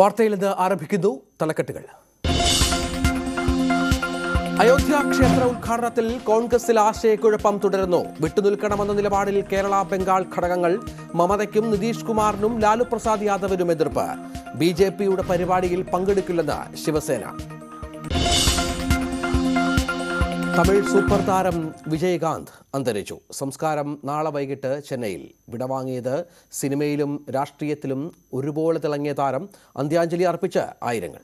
വാർത്തയിൽ നിന്ന് ആരംഭിക്കുന്നു തലക്കെട്ടുകൾ. അയോധ്യ ക്ഷേത്ര ഉദ്ഘാടനത്തിൽ കോൺഗ്രസിൽ ആശയക്കുഴപ്പം തുടരുന്നു. വിട്ടുനിൽക്കണമെന്ന നിലപാടിൽ കേരള ബംഗാൾ ഘടകങ്ങൾ. മമതയ്ക്കും നിതീഷ് കുമാറിനും ലാലു പ്രസാദ് യാദവിനും എതിർപ്പ്. ബിജെപിയുടെ പരിപാടിയിൽ പങ്കെടുക്കില്ലെന്ന് ശിവസേന. തമിഴ് സൂപ്പർ താരം വിജയകാന്ത് അന്തരിച്ചു. സംസ്കാരം നാളെ വൈകിട്ട് ചെന്നൈയിൽ. വിടവാങ്ങിയത് സിനിമയിലും രാഷ്ട്രീയത്തിലും ഒരുപോലെ തിളങ്ങിയ താരം. അന്ത്യാഞ്ജലി അർപ്പിച്ച് ആയിരങ്ങൾ.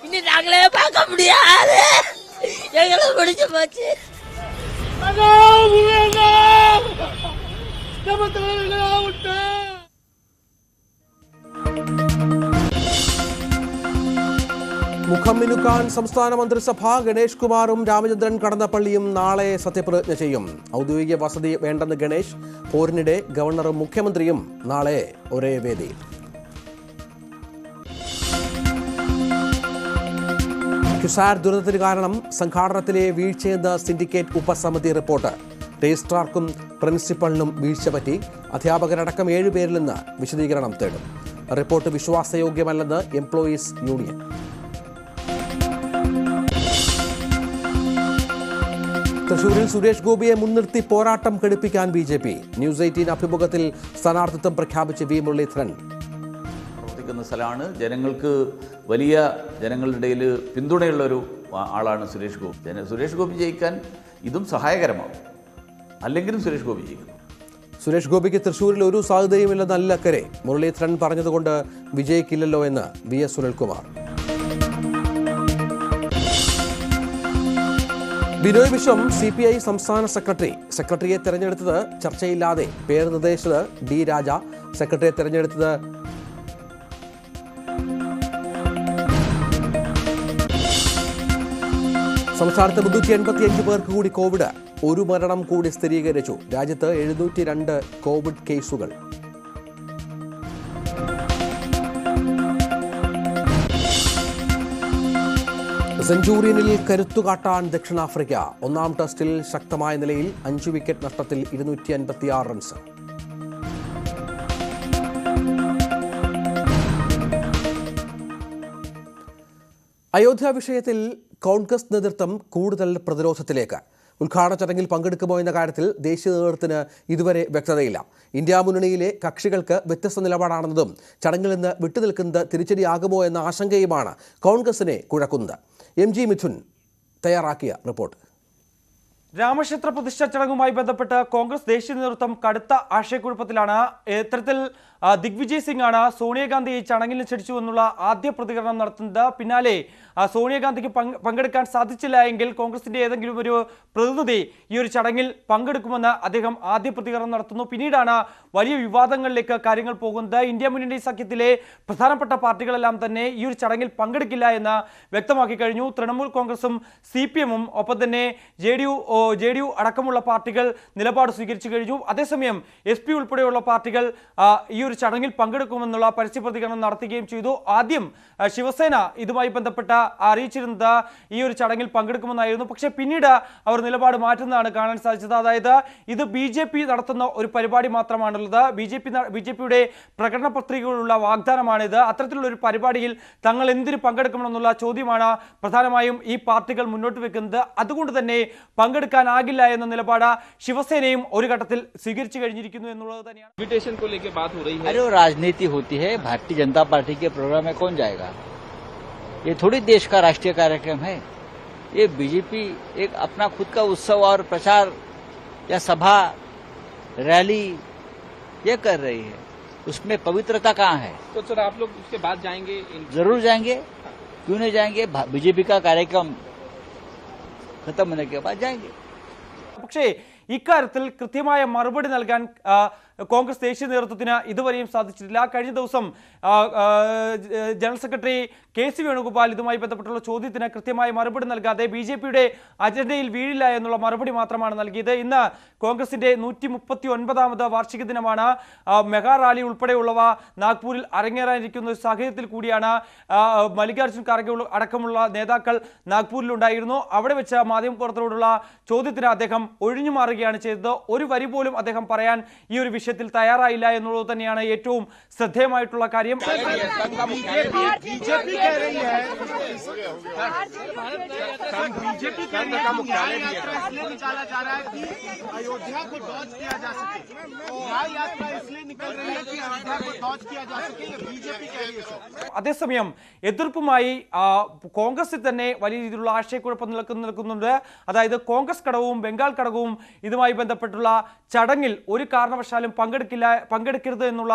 இனி நாங்களே பார்க்க முடியாது. எங்களை பிடிச்சு போச்சு. മുഖം മിനുക്കാൻ സംസ്ഥാന മന്ത്രിസഭ. ഗണേഷ് കുമാറും രാമചന്ദ്രൻ കടന്നപ്പള്ളിയും നാളെ സത്യപ്രതിജ്ഞ ചെയ്യും. ഔദ്യോഗിക വസതി വേണ്ടെന്ന് ഗണേഷ്. പോരിനിടെ ഗവർണറും മുഖ്യമന്ത്രിയും നാളെ ഒരേ വേദി. ക്യുസാർ ദുരന്തത്തിന് കാരണം സംഘാടനത്തിലെ വീഴ്ചയെന്ന് സിൻഡിക്കേറ്റ് ഉപസമിതി റിപ്പോർട്ട്. രജിസ്ട്രാർക്കും പ്രിൻസിപ്പലിനും വീഴ്ച പറ്റി. അധ്യാപകരടക്കം 7 പേരിൽ നിന്ന് വിശദീകരണം തേടും. റിപ്പോർട്ട് വിശ്വാസയോഗ്യമല്ലെന്ന് എംപ്ലോയീസ് യൂണിയൻ. തൃശൂരിൽ സുരേഷ് ഗോപിയെ മുൻനിർത്തി പോരാട്ടം ഘടിപ്പിക്കാൻ ബിജെപി. ന്യൂസ് 18 അഭിമുഖത്തിൽ സ്ഥാനാർത്ഥിത്വം പ്രഖ്യാപിച്ച് വി മുരളീധരൻ. പ്രവർത്തിക്കുന്ന സ്ഥലമാണ്. ജനങ്ങൾക്ക് വലിയ ജനങ്ങളുടെ ഇടയിൽ പിന്തുണയുള്ളൊരു ആളാണ് സുരേഷ് ഗോപി. സുരേഷ് ഗോപി ജയിക്കാൻ ഇതും സഹായകരമാവും. അല്ലെങ്കിലും സുരേഷ് ഗോപി ജയിക്കും. സുരേഷ് ഗോപിക്ക് തൃശൂരിൽ ഒരു സാധ്യതയുമില്ലെന്ന് അല്ലക്കരെ മുരളീധരൻ പറഞ്ഞതുകൊണ്ട് വിജയിക്കില്ലല്ലോ എന്ന് V S Sunilkumar. Binoy Viswam CPI സംസ്ഥാന സെക്രട്ടറിയെ തെരഞ്ഞെടുത്തത് ചർച്ചയില്ലാതെ. പേര് നിർദ്ദേശിച്ചത് ഡി രാജ. സെക്രട്ടറിയെ തെരഞ്ഞെടുത്തത് സംസ്ഥാനത്ത് 385 പേർക്ക് കൂടി കോവിഡ്. ഒരു മരണം കൂടി സ്ഥിരീകരിച്ചു. രാജ്യത്ത് 702 കോവിഡ് കേസുകൾ. സെഞ്ചുറിയനിൽ കരുത്തുകാട്ടാൻ ദക്ഷിണാഫ്രിക്ക. ഒന്നാം ടെസ്റ്റിൽ ശക്തമായ നിലയിൽ. 5 വിക്കറ്റ് നഷ്ടത്തിൽ 256 റൺസ്. അയോധ്യ വിഷയത്തിൽ കോൺഗ്രസ് നേതൃത്വം കൂടുതൽ പ്രതിരോധത്തിലേക്ക്. ഉദ്ഘാടന ചടങ്ങിൽ പങ്കെടുക്കുമോ എന്ന കാര്യത്തിൽ ദേശീയ നേതൃത്വത്തിന് ഇതുവരെ വ്യക്തതയില്ല. ഇന്ത്യ മുന്നണിയിലെ കക്ഷികൾക്ക് വ്യത്യസ്ത നിലപാടാണെന്നതും ചടങ്ങിൽ നിന്ന് വിട്ടുനിൽക്കുന്നത് തിരിച്ചടിയാകുമോ എന്ന ആശങ്കയുമാണ് കോൺഗ്രസിനെ കുഴക്കുന്നത്. MG മിഥുൻ തയ്യാറാക്കിയ റിപ്പോർട്ട്. രാമക്ഷേത്ര പ്രതിഷ്ഠാ ചടങ്ങുമായി ബന്ധപ്പെട്ട് കോൺഗ്രസ് ദേശീയ നേതൃത്വം കടുത്ത ആശയക്കുഴപ്പത്തിലാണ്. ഇത്തരത്തിൽ ദിഗ്വിജയ് സിംഗ് ആണ് സോണിയാഗാന്ധിയെ ചടങ്ങിൽ ക്ഷണിച്ചുവെന്നുള്ള ആദ്യ പ്രതികരണം നടത്തുന്നത്. പിന്നാലെ സോണിയാഗാന്ധിക്ക് പങ്കെടുക്കാൻ സാധിച്ചില്ല എങ്കിൽ കോൺഗ്രസിന്റെ ഏതെങ്കിലും ഒരു പ്രതിനിധി ഈ ഒരു ചടങ്ങിൽ പങ്കെടുക്കുമെന്ന് അദ്ദേഹം ആദ്യ പ്രതികരണം നടത്തുന്നു. പിന്നീടാണ് വലിയ വിവാദങ്ങളിലേക്ക് കാര്യങ്ങൾ പോകുന്നത്. ഇന്ത്യ മുന്നണി സഖ്യത്തിലെ പ്രധാനപ്പെട്ട പാർട്ടികളെല്ലാം തന്നെ ഈ ഒരു ചടങ്ങിൽ പങ്കെടുക്കില്ല എന്ന് വ്യക്തമാക്കി കഴിഞ്ഞു. തൃണമൂൽ കോൺഗ്രസും CPM-ഉം ഒപ്പം തന്നെ JDU അടക്കമുള്ള പാർട്ടികൾ നിലപാട് സ്വീകരിച്ചു കഴിഞ്ഞു. അതേസമയം SP ഉൾപ്പെടെയുള്ള പാർട്ടികൾ ഈ ഒരു ചടങ്ങിൽ പങ്കെടുക്കുമെന്നുള്ള പരസ്യ പ്രതികരണം നടത്തുകയും ചെയ്തു. ആദ്യം ശിവസേന ഇതുമായി ബന്ധപ്പെട്ട അറിയിച്ചിരുന്നത് ഈ ഒരു ചടങ്ങിൽ പങ്കെടുക്കുമെന്നായിരുന്നു. പക്ഷേ പിന്നീട് അവർ നിലപാട് മാറ്റുന്നതാണ് കാണാൻ സാധിച്ചത്. അതായത് ഇത് BJP നടത്തുന്ന ഒരു പരിപാടി മാത്രമാണുള്ളത്. BJPയുടെ പ്രകടന പത്രികയിലുള്ള വാഗ്ദാനമാണിത്. അത്തരത്തിലുള്ള ഒരു പരിപാടിയിൽ തങ്ങൾ എന്തിന് പങ്കെടുക്കണമെന്നുള്ള ചോദ്യമാണ് പ്രധാനമായും ഈ പാർട്ടികൾ മുന്നോട്ട് വെക്കുന്നത്. അതുകൊണ്ട് തന്നെ പങ്കെടുക്കാനാകില്ല എന്ന നിലപാട് ശിവസേനയും ഒരു ഘട്ടത്തിൽ സ്വീകരിച്ചു കഴിഞ്ഞിരിക്കുന്നു എന്നുള്ളത് തന്നെയാണ്. अरे वो राजनीति होती है. भारतीय जनता पार्टी के प्रोग्राम में कौन जाएगा? ये थोड़ी देश का राष्ट्रीय कार्यक्रम है. ये बीजेपी एक अपना खुद का उत्सव और प्रचार या सभा रैली ये कर रही है. उसमें पवित्रता कहाँ है? तो सर आप लोग उसके बाद जाएंगे? जरूर जाएंगे. क्यों नहीं जाएंगे? बीजेपी का कार्यक्रम खत्म होने के बाद जाएंगे. പക്ഷേ ഇക്കാര്യത്തിൽ കൃത്യമായ മറുപടി നൽകാൻ കോൺഗ്രസ് ദേശീയ നേതൃത്വത്തിന് ഇതുവരെയും സാധിച്ചിട്ടില്ല. കഴിഞ്ഞ ദിവസം ജനറൽ സെക്രട്ടറി KC വേണുഗോപാൽ ഇതുമായി ബന്ധപ്പെട്ടുള്ള ചോദ്യത്തിന് കൃത്യമായ മറുപടി നൽകാതെ BJPയുടെ അജണ്ടയിൽ വീഴില്ല എന്നുള്ള മറുപടി മാത്രമാണ് നൽകിയത്. ഇന്ന് കോൺഗ്രസിന്റെ 139ാമത് വാർഷിക ദിനമാണ്. മെഗാ റാലി ഉൾപ്പെടെയുള്ളവ നാഗ്പൂരിൽ അരങ്ങേറാനിരിക്കുന്ന ഒരു സാഹചര്യത്തിൽ കൂടിയാണ് മല്ലികാർജ്ജുൻ ഖാർഗെ അടക്കമുള്ള നേതാക്കൾ നാഗ്പൂരിലുണ്ടായിരുന്നു. അവിടെ വെച്ച് മാധ്യമപ്രവർത്തകരോടുള്ള ചോദ്യത്തിന് അദ്ദേഹം ഒഴിഞ്ഞു മാറുകയാണ് ചെയ്തത്. ഒരു വരി പോലും അദ്ദേഹം പറയാൻ ഈ ഒരു വിഷയത്തിൽ തയ്യാറായില്ല എന്നുള്ളത് തന്നെയാണ് ഏറ്റവും ശ്രദ്ധേയമായിട്ടുള്ള കാര്യം. അതേസമയം എതിർപ്പുമായി കോൺഗ്രസിൽ തന്നെ വലിയ രീതിയിലുള്ള ആശയക്കുഴപ്പം നിൽക്കുന്നുണ്ട്. അതായത് കോൺഗ്രസ് ഘടകവും ബംഗാൾ ഘടകവും ഇതുമായി ബന്ധപ്പെട്ടുള്ള ചടങ്ങിൽ ഒരു കാരണവശാലും പങ്കെടുക്കരുത് എന്നുള്ള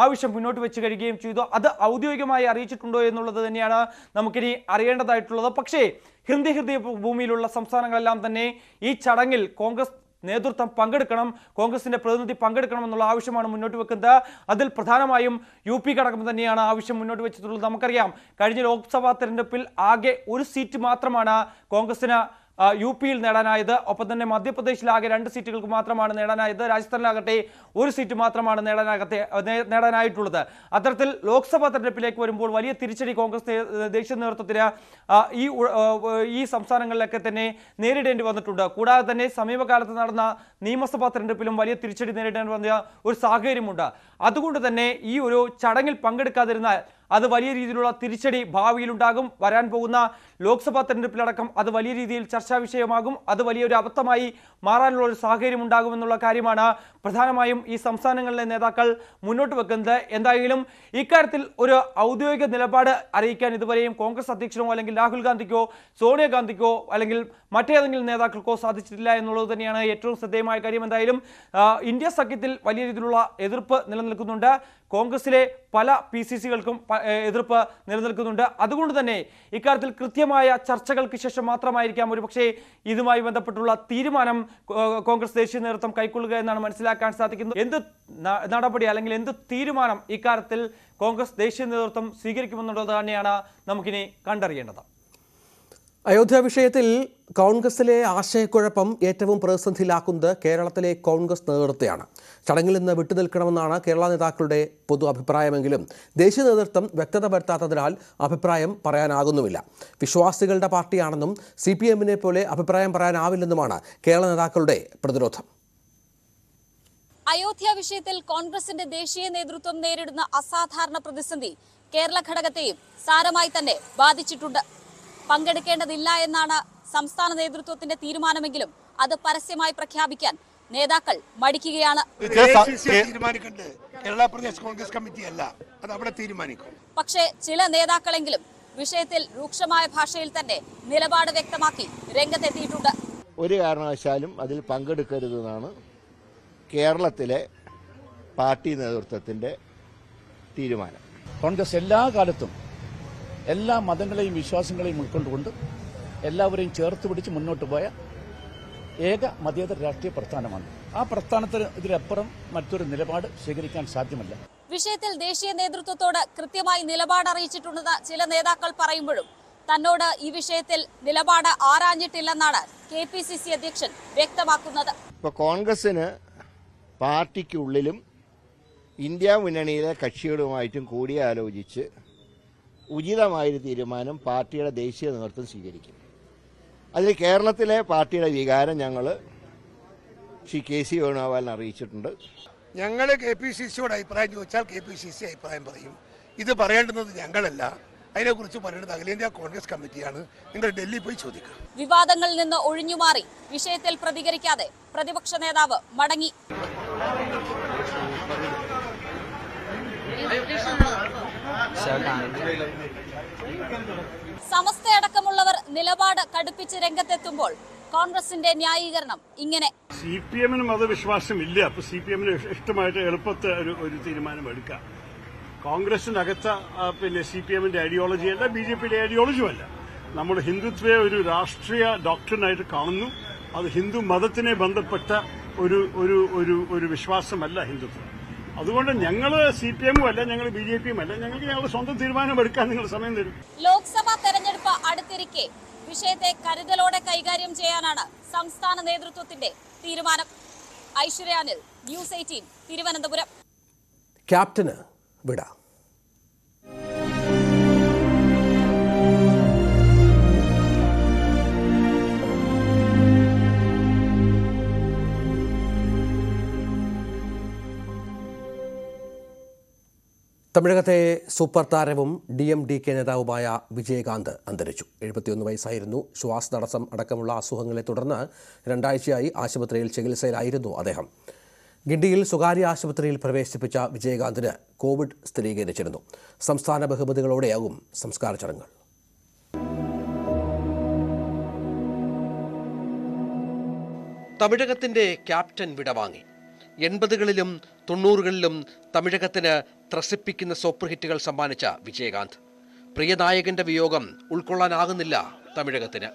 ആവശ്യം മുന്നോട്ട് വെച്ച് കഴിയുകയും ചെയ്തു. അത് ഔദ്യോഗികമായി അറിയിച്ചിട്ടുണ്ടോ എന്നുള്ളത് തന്നെയാണ് നമുക്കിനി അറിയേണ്ടതായിട്ടുള്ളത്. പക്ഷേ ഹൃദയ ഭൂമിയിലുള്ള സംസ്ഥാനങ്ങളെല്ലാം തന്നെ ഈ ചടങ്ങിൽ കോൺഗ്രസ് നേതൃത്വം പങ്കെടുക്കണം, കോൺഗ്രസിന്റെ പ്രതിനിധി പങ്കെടുക്കണം എന്നുള്ള ആവശ്യമാണ് മുന്നോട്ട് വെക്കുന്നത്. അതിൽ പ്രധാനമായും UP ഘടകം തന്നെയാണ് ആവശ്യം മുന്നോട്ട് വെച്ചിട്ടുള്ളത്. നമുക്കറിയാം, കഴിഞ്ഞ ലോക്സഭാ തെരഞ്ഞെടുപ്പിൽ ആകെ ഒരു സീറ്റ് മാത്രമാണ് കോൺഗ്രസിന് UPയിൽ നേടാനായത്. ഒപ്പം തന്നെ മധ്യപ്രദേശിലാകെ 2 സീറ്റുകൾക്ക് മാത്രമാണ് നേടാനായത്. രാജസ്ഥാനിലാകട്ടെ 1 സീറ്റ് മാത്രമാണ് നേടാനായിട്ടുള്ളത്. അത്തരത്തിൽ ലോക്സഭാ തെരഞ്ഞെടുപ്പിലേക്ക് വരുമ്പോൾ വലിയ തിരിച്ചടി കോൺഗ്രസ് ദേശീയ നേതൃത്വത്തിന് ഈ സംസ്ഥാനങ്ങളിലൊക്കെ തന്നെ നേരിടേണ്ടി വന്നിട്ടുണ്ട്. കൂടാതെ തന്നെ സമീപകാലത്ത് നടന്ന നിയമസഭാ തെരഞ്ഞെടുപ്പിലും വലിയ തിരിച്ചടി നേരിടേണ്ടി വന്ന ഒരു സാഹചര്യമുണ്ട്. അതുകൊണ്ട് തന്നെ ഈ ഒരു ചടങ്ങിൽ പങ്കെടുക്കാതിരുന്നാൽ അത് വലിയ രീതിയിലുള്ള തിരിച്ചടി ഭാവിയിലുണ്ടാകും. വരാൻ പോകുന്ന ലോക്സഭാ തെരഞ്ഞെടുപ്പിലടക്കം അത് വലിയ രീതിയിൽ ചർച്ചാ വിഷയമാകും. അത് വലിയൊരു അബദ്ധമായി മാറാനുള്ള ഒരു സാഹചര്യം ഉണ്ടാകുമെന്നുള്ള കാര്യമാണ് പ്രധാനമായും ഈ സംസ്ഥാനങ്ങളിലെ നേതാക്കൾ മുന്നോട്ട് വെക്കുന്നത്. എന്തായാലും ഇക്കാര്യത്തിൽ ഒരു ഔദ്യോഗിക നിലപാട് അറിയിക്കാൻ ഇതുവരെയും കോൺഗ്രസ് അധ്യക്ഷനോ അല്ലെങ്കിൽ രാഹുൽ ഗാന്ധിക്കോ സോണിയാഗാന്ധിക്കോ അല്ലെങ്കിൽ മറ്റേതെങ്കിലും നേതാക്കൾക്കോ സാധിച്ചിട്ടില്ല എന്നുള്ളത് തന്നെയാണ് ഏറ്റവും ശ്രദ്ധേയമായ കാര്യം. എന്തായാലും ഇന്ത്യ സഖ്യത്തിൽ വലിയ രീതിയിലുള്ള എതിർപ്പ് നിലനിൽക്കുന്നുണ്ട്. കോൺഗ്രസിലെ പല PCCകൾക്കും എതിർപ്പ് നിലനിൽക്കുന്നുണ്ട്. അതുകൊണ്ട് തന്നെ ഇക്കാര്യത്തിൽ കൃത്യമായ ചർച്ചകൾക്ക് ശേഷം മാത്രമായിരിക്കാം ഒരുപക്ഷെ ഇതുമായി ബന്ധപ്പെട്ടുള്ള തീരുമാനം കോൺഗ്രസ് ദേശീയ നേതൃത്വം കൈക്കൊള്ളുക എന്നാണ് മനസ്സിലാക്കാൻ സാധിക്കുന്നത്. എന്ത് നടപടി അല്ലെങ്കിൽ എന്ത് തീരുമാനം ഇക്കാര്യത്തിൽ കോൺഗ്രസ് ദേശീയ നേതൃത്വം സ്വീകരിക്കുമെന്നുള്ളത് തന്നെയാണ് നമുക്കിനി കണ്ടറിയേണ്ടത്. അയോധ്യ വിഷയത്തിൽ കോൺഗ്രസിലെ ആശയക്കുഴപ്പം ഏറ്റവും പ്രതിസന്ധിയിലാക്കുന്നത് കേരളത്തിലെ കോൺഗ്രസ് നേതൃത്വത്തെയാണ്. ചടങ്ങിൽ നിന്ന് വിട്ടുനിൽക്കണമെന്നാണ് കേരള നേതാക്കളുടെ പൊതു അഭിപ്രായമെങ്കിലും ദേശീയ നേതൃത്വം വ്യക്തത വരുത്താത്തതിനാൽ അഭിപ്രായം പറയാനാകുന്നുമില്ല. വിശ്വാസികളുടെ പാർട്ടിയാണെന്നും CPM-നെ പോലെ അഭിപ്രായം പറയാനാവില്ലെന്നുമാണ് കേരള നേതാക്കളുടെ പ്രതിരോധം. അയോധ്യ വിഷയത്തിൽ കോൺഗ്രസിന്റെ ദേശീയ നേതൃത്വം നേരിടുന്ന അസാധാരണ പ്രതിസന്ധി കേരള ഘടകത്തെയും സാരമായി തന്നെ ബാധിച്ചിട്ടുണ്ട്. പങ്കെടുക്കേണ്ടതില്ല എന്നാണ് സംസ്ഥാന നേതൃത്വത്തിന്റെ തീരുമാനമെങ്കിലും അത് പരസ്യമായി പ്രഖ്യാപിക്കാൻ നേതാക്കൾ മടിക്കുകയാണ്. കേരള പ്രദേശ് കോൺഗ്രസ് കമ്മിറ്റി അല്ല, അത് അവിടെ തീരുമാനിക്കും. പക്ഷേ ചില നേതാക്കളെങ്കിലും വിഷയത്തിൽ രൂക്ഷമായ ഭാഷയിൽ തന്നെ നിലപാട് വ്യക്തമാക്കി രംഗത്തെത്തിയിട്ടുണ്ട്. ഒരു കാരണവശാലും അതിൽ പങ്കെടുക്കരുതെന്നാണ് കേരളത്തിലെ പാർട്ടി നേതൃത്വത്തിന്റെ തീരുമാനം. കോൺഗ്രസ് എല്ലാ കാലത്തും എല്ലാ മതങ്ങളെയും വിശ്വാസങ്ങളെയും ഉൾക്കൊണ്ടുകൊണ്ട് എല്ലാവരെയും ചേർത്ത് പിടിച്ച് മുന്നോട്ട് പോയ ഏക മതേതര രാഷ്ട്രീയ പ്രസ്ഥാനമാണ്. ആ പ്രസ്ഥാനത്തിന് ഇതിലപ്പുറം മറ്റൊരു നിലപാട് സ്വീകരിക്കാൻ സാധ്യമല്ല. വിഷയത്തിൽ ദേശീയ നേതൃത്വത്തോട് കൃത്യമായി നിലപാട് അറിയിച്ചിട്ടുണ്ടെന്ന് ചില നേതാക്കൾ പറയുമ്പോഴും തന്നോട് ഈ വിഷയത്തിൽ നിലപാട് ആരാഞ്ഞിട്ടില്ലെന്നാണ് KPCC അധ്യക്ഷൻ വ്യക്തമാക്കുന്നത്. ഇപ്പോൾ കോൺഗ്രസിന് പാർട്ടിക്കുള്ളിലും ഇന്ത്യ മുന്നണിയിലെ കക്ഷികളുമായിട്ടും കൂടിയാലോചിച്ച് ഉചിതമായൊരു തീരുമാനം പാർട്ടിയുടെ ദേശീയ നേതൃത്വം സ്വീകരിക്കും. അതിൽ കേരളത്തിലെ പാർട്ടിയുടെ വികാരം ഞങ്ങൾ ശ്രീ KC വേണുഗോപാലിനെ അറിയിച്ചിട്ടുണ്ട്. ഞങ്ങൾ KPCCയോട് അഭിപ്രായം ചോദിച്ചാൽ KPCC അഭിപ്രായം പറയും. ഇത് പറയേണ്ടുന്നത് ഞങ്ങളല്ല, അതിനെക്കുറിച്ച് പറയേണ്ടത് അഖിലേന്ത്യാ കോൺഗ്രസ് കമ്മിറ്റിയാണ്. നിങ്ങൾ ഡൽഹി പോയി ചോദിക്കുക. വിവാദങ്ങളിൽ നിന്ന് ഒഴിഞ്ഞുമാറി വിഷയത്തിൽ പ്രതികരിക്കാതെ പ്രതിപക്ഷ നേതാവ് മടങ്ങി. സമസ്തയടക്കമുള്ളവർ നിലപാട് കടുപ്പിച്ച് രംഗത്തെത്തുമ്പോൾ കോൺഗ്രസിന്റെ ന്യായീകരണം ഇങ്ങനെ. CPM-ന് മതവിശ്വാസമില്ല. അപ്പൊ CPM-ന് ഇഷ്ടമായിട്ട് എളുപ്പത്തെ ഒരു തീരുമാനം എടുക്കാം. കോൺഗ്രസിനകത്ത CPM-ന്റെ ഐഡിയോളജി അല്ല, BJP-യുടെ ഐഡിയോളജിയും അല്ല. നമ്മൾ ഹിന്ദുത്വയെ ഒരു രാഷ്ട്രീയ ഡോക്ട്രിനായിട്ട് കാണുന്നു. അത് ഹിന്ദു മതത്തിനെ ബന്ധപ്പെട്ട ഒരു വിശ്വാസമല്ല ഹിന്ദുത്വം. അതുകൊണ്ട് ഞങ്ങൾ CPM അല്ല, ഞങ്ങൾ BJP അല്ല, ഞങ്ങൾക്ക് ഞങ്ങളുടെ സ്വന്തം തീരുമാനം എടുക്കാൻ നിങ്ങൾ സമയം തരും. ലോക്സഭാ തെരഞ്ഞെടുപ്പ് അടുത്തിരിക്കെ വിഷയത്തെ കരുതലോടെ കൈകാര്യം ചെയ്യാനാണ് സംസ്ഥാന നേതൃത്വത്തിന്റെ തീരുമാനം. ഐശ്വര്യാനിൽ, ന്യൂസ് 18 തിരുവനന്തപുരം. ക്യാപ്റ്റന് വിട. തമിഴകത്തെ സൂപ്പർ താരവും DMDK നേതാവുമായ വിജയകാന്ത് അന്തരിച്ചു. 71 വയസ്സായിരുന്നു. ശ്വാസതടസ്സം അടക്കമുള്ള അസുഖങ്ങളെ തുടർന്ന് 2 ആഴ്ചയായി ആശുപത്രിയിൽ ചികിത്സയിലായിരുന്നു അദ്ദേഹം. ഗിണ്ടിയിൽ സ്വകാര്യ ആശുപത്രിയിൽ പ്രവേശിപ്പിച്ച വിജയകാന്തിന് കോവിഡ് സ്ഥിരീകരിച്ചിരുന്നു. സംസ്ഥാന ബഹുമതികളോടെയാകും സംസ്കാര ചടങ്ങുകൾ. തമിഴകത്തിന്റെ ക്യാപ്റ്റൻ വിടവാങ്ങി. 80കളിലും 90കളിലും തമിഴകത്തിന് ത്രസിപ്പിക്കുന്ന സൂപ്പർ ഹിറ്റുകൾ സമ്മാനിച്ച വിജയകാന്ത്. പ്രിയ നായകന്റെ വിയോഗം ഉൾക്കൊള്ളാനാകുന്നില്ല തമിഴകത്തിന്.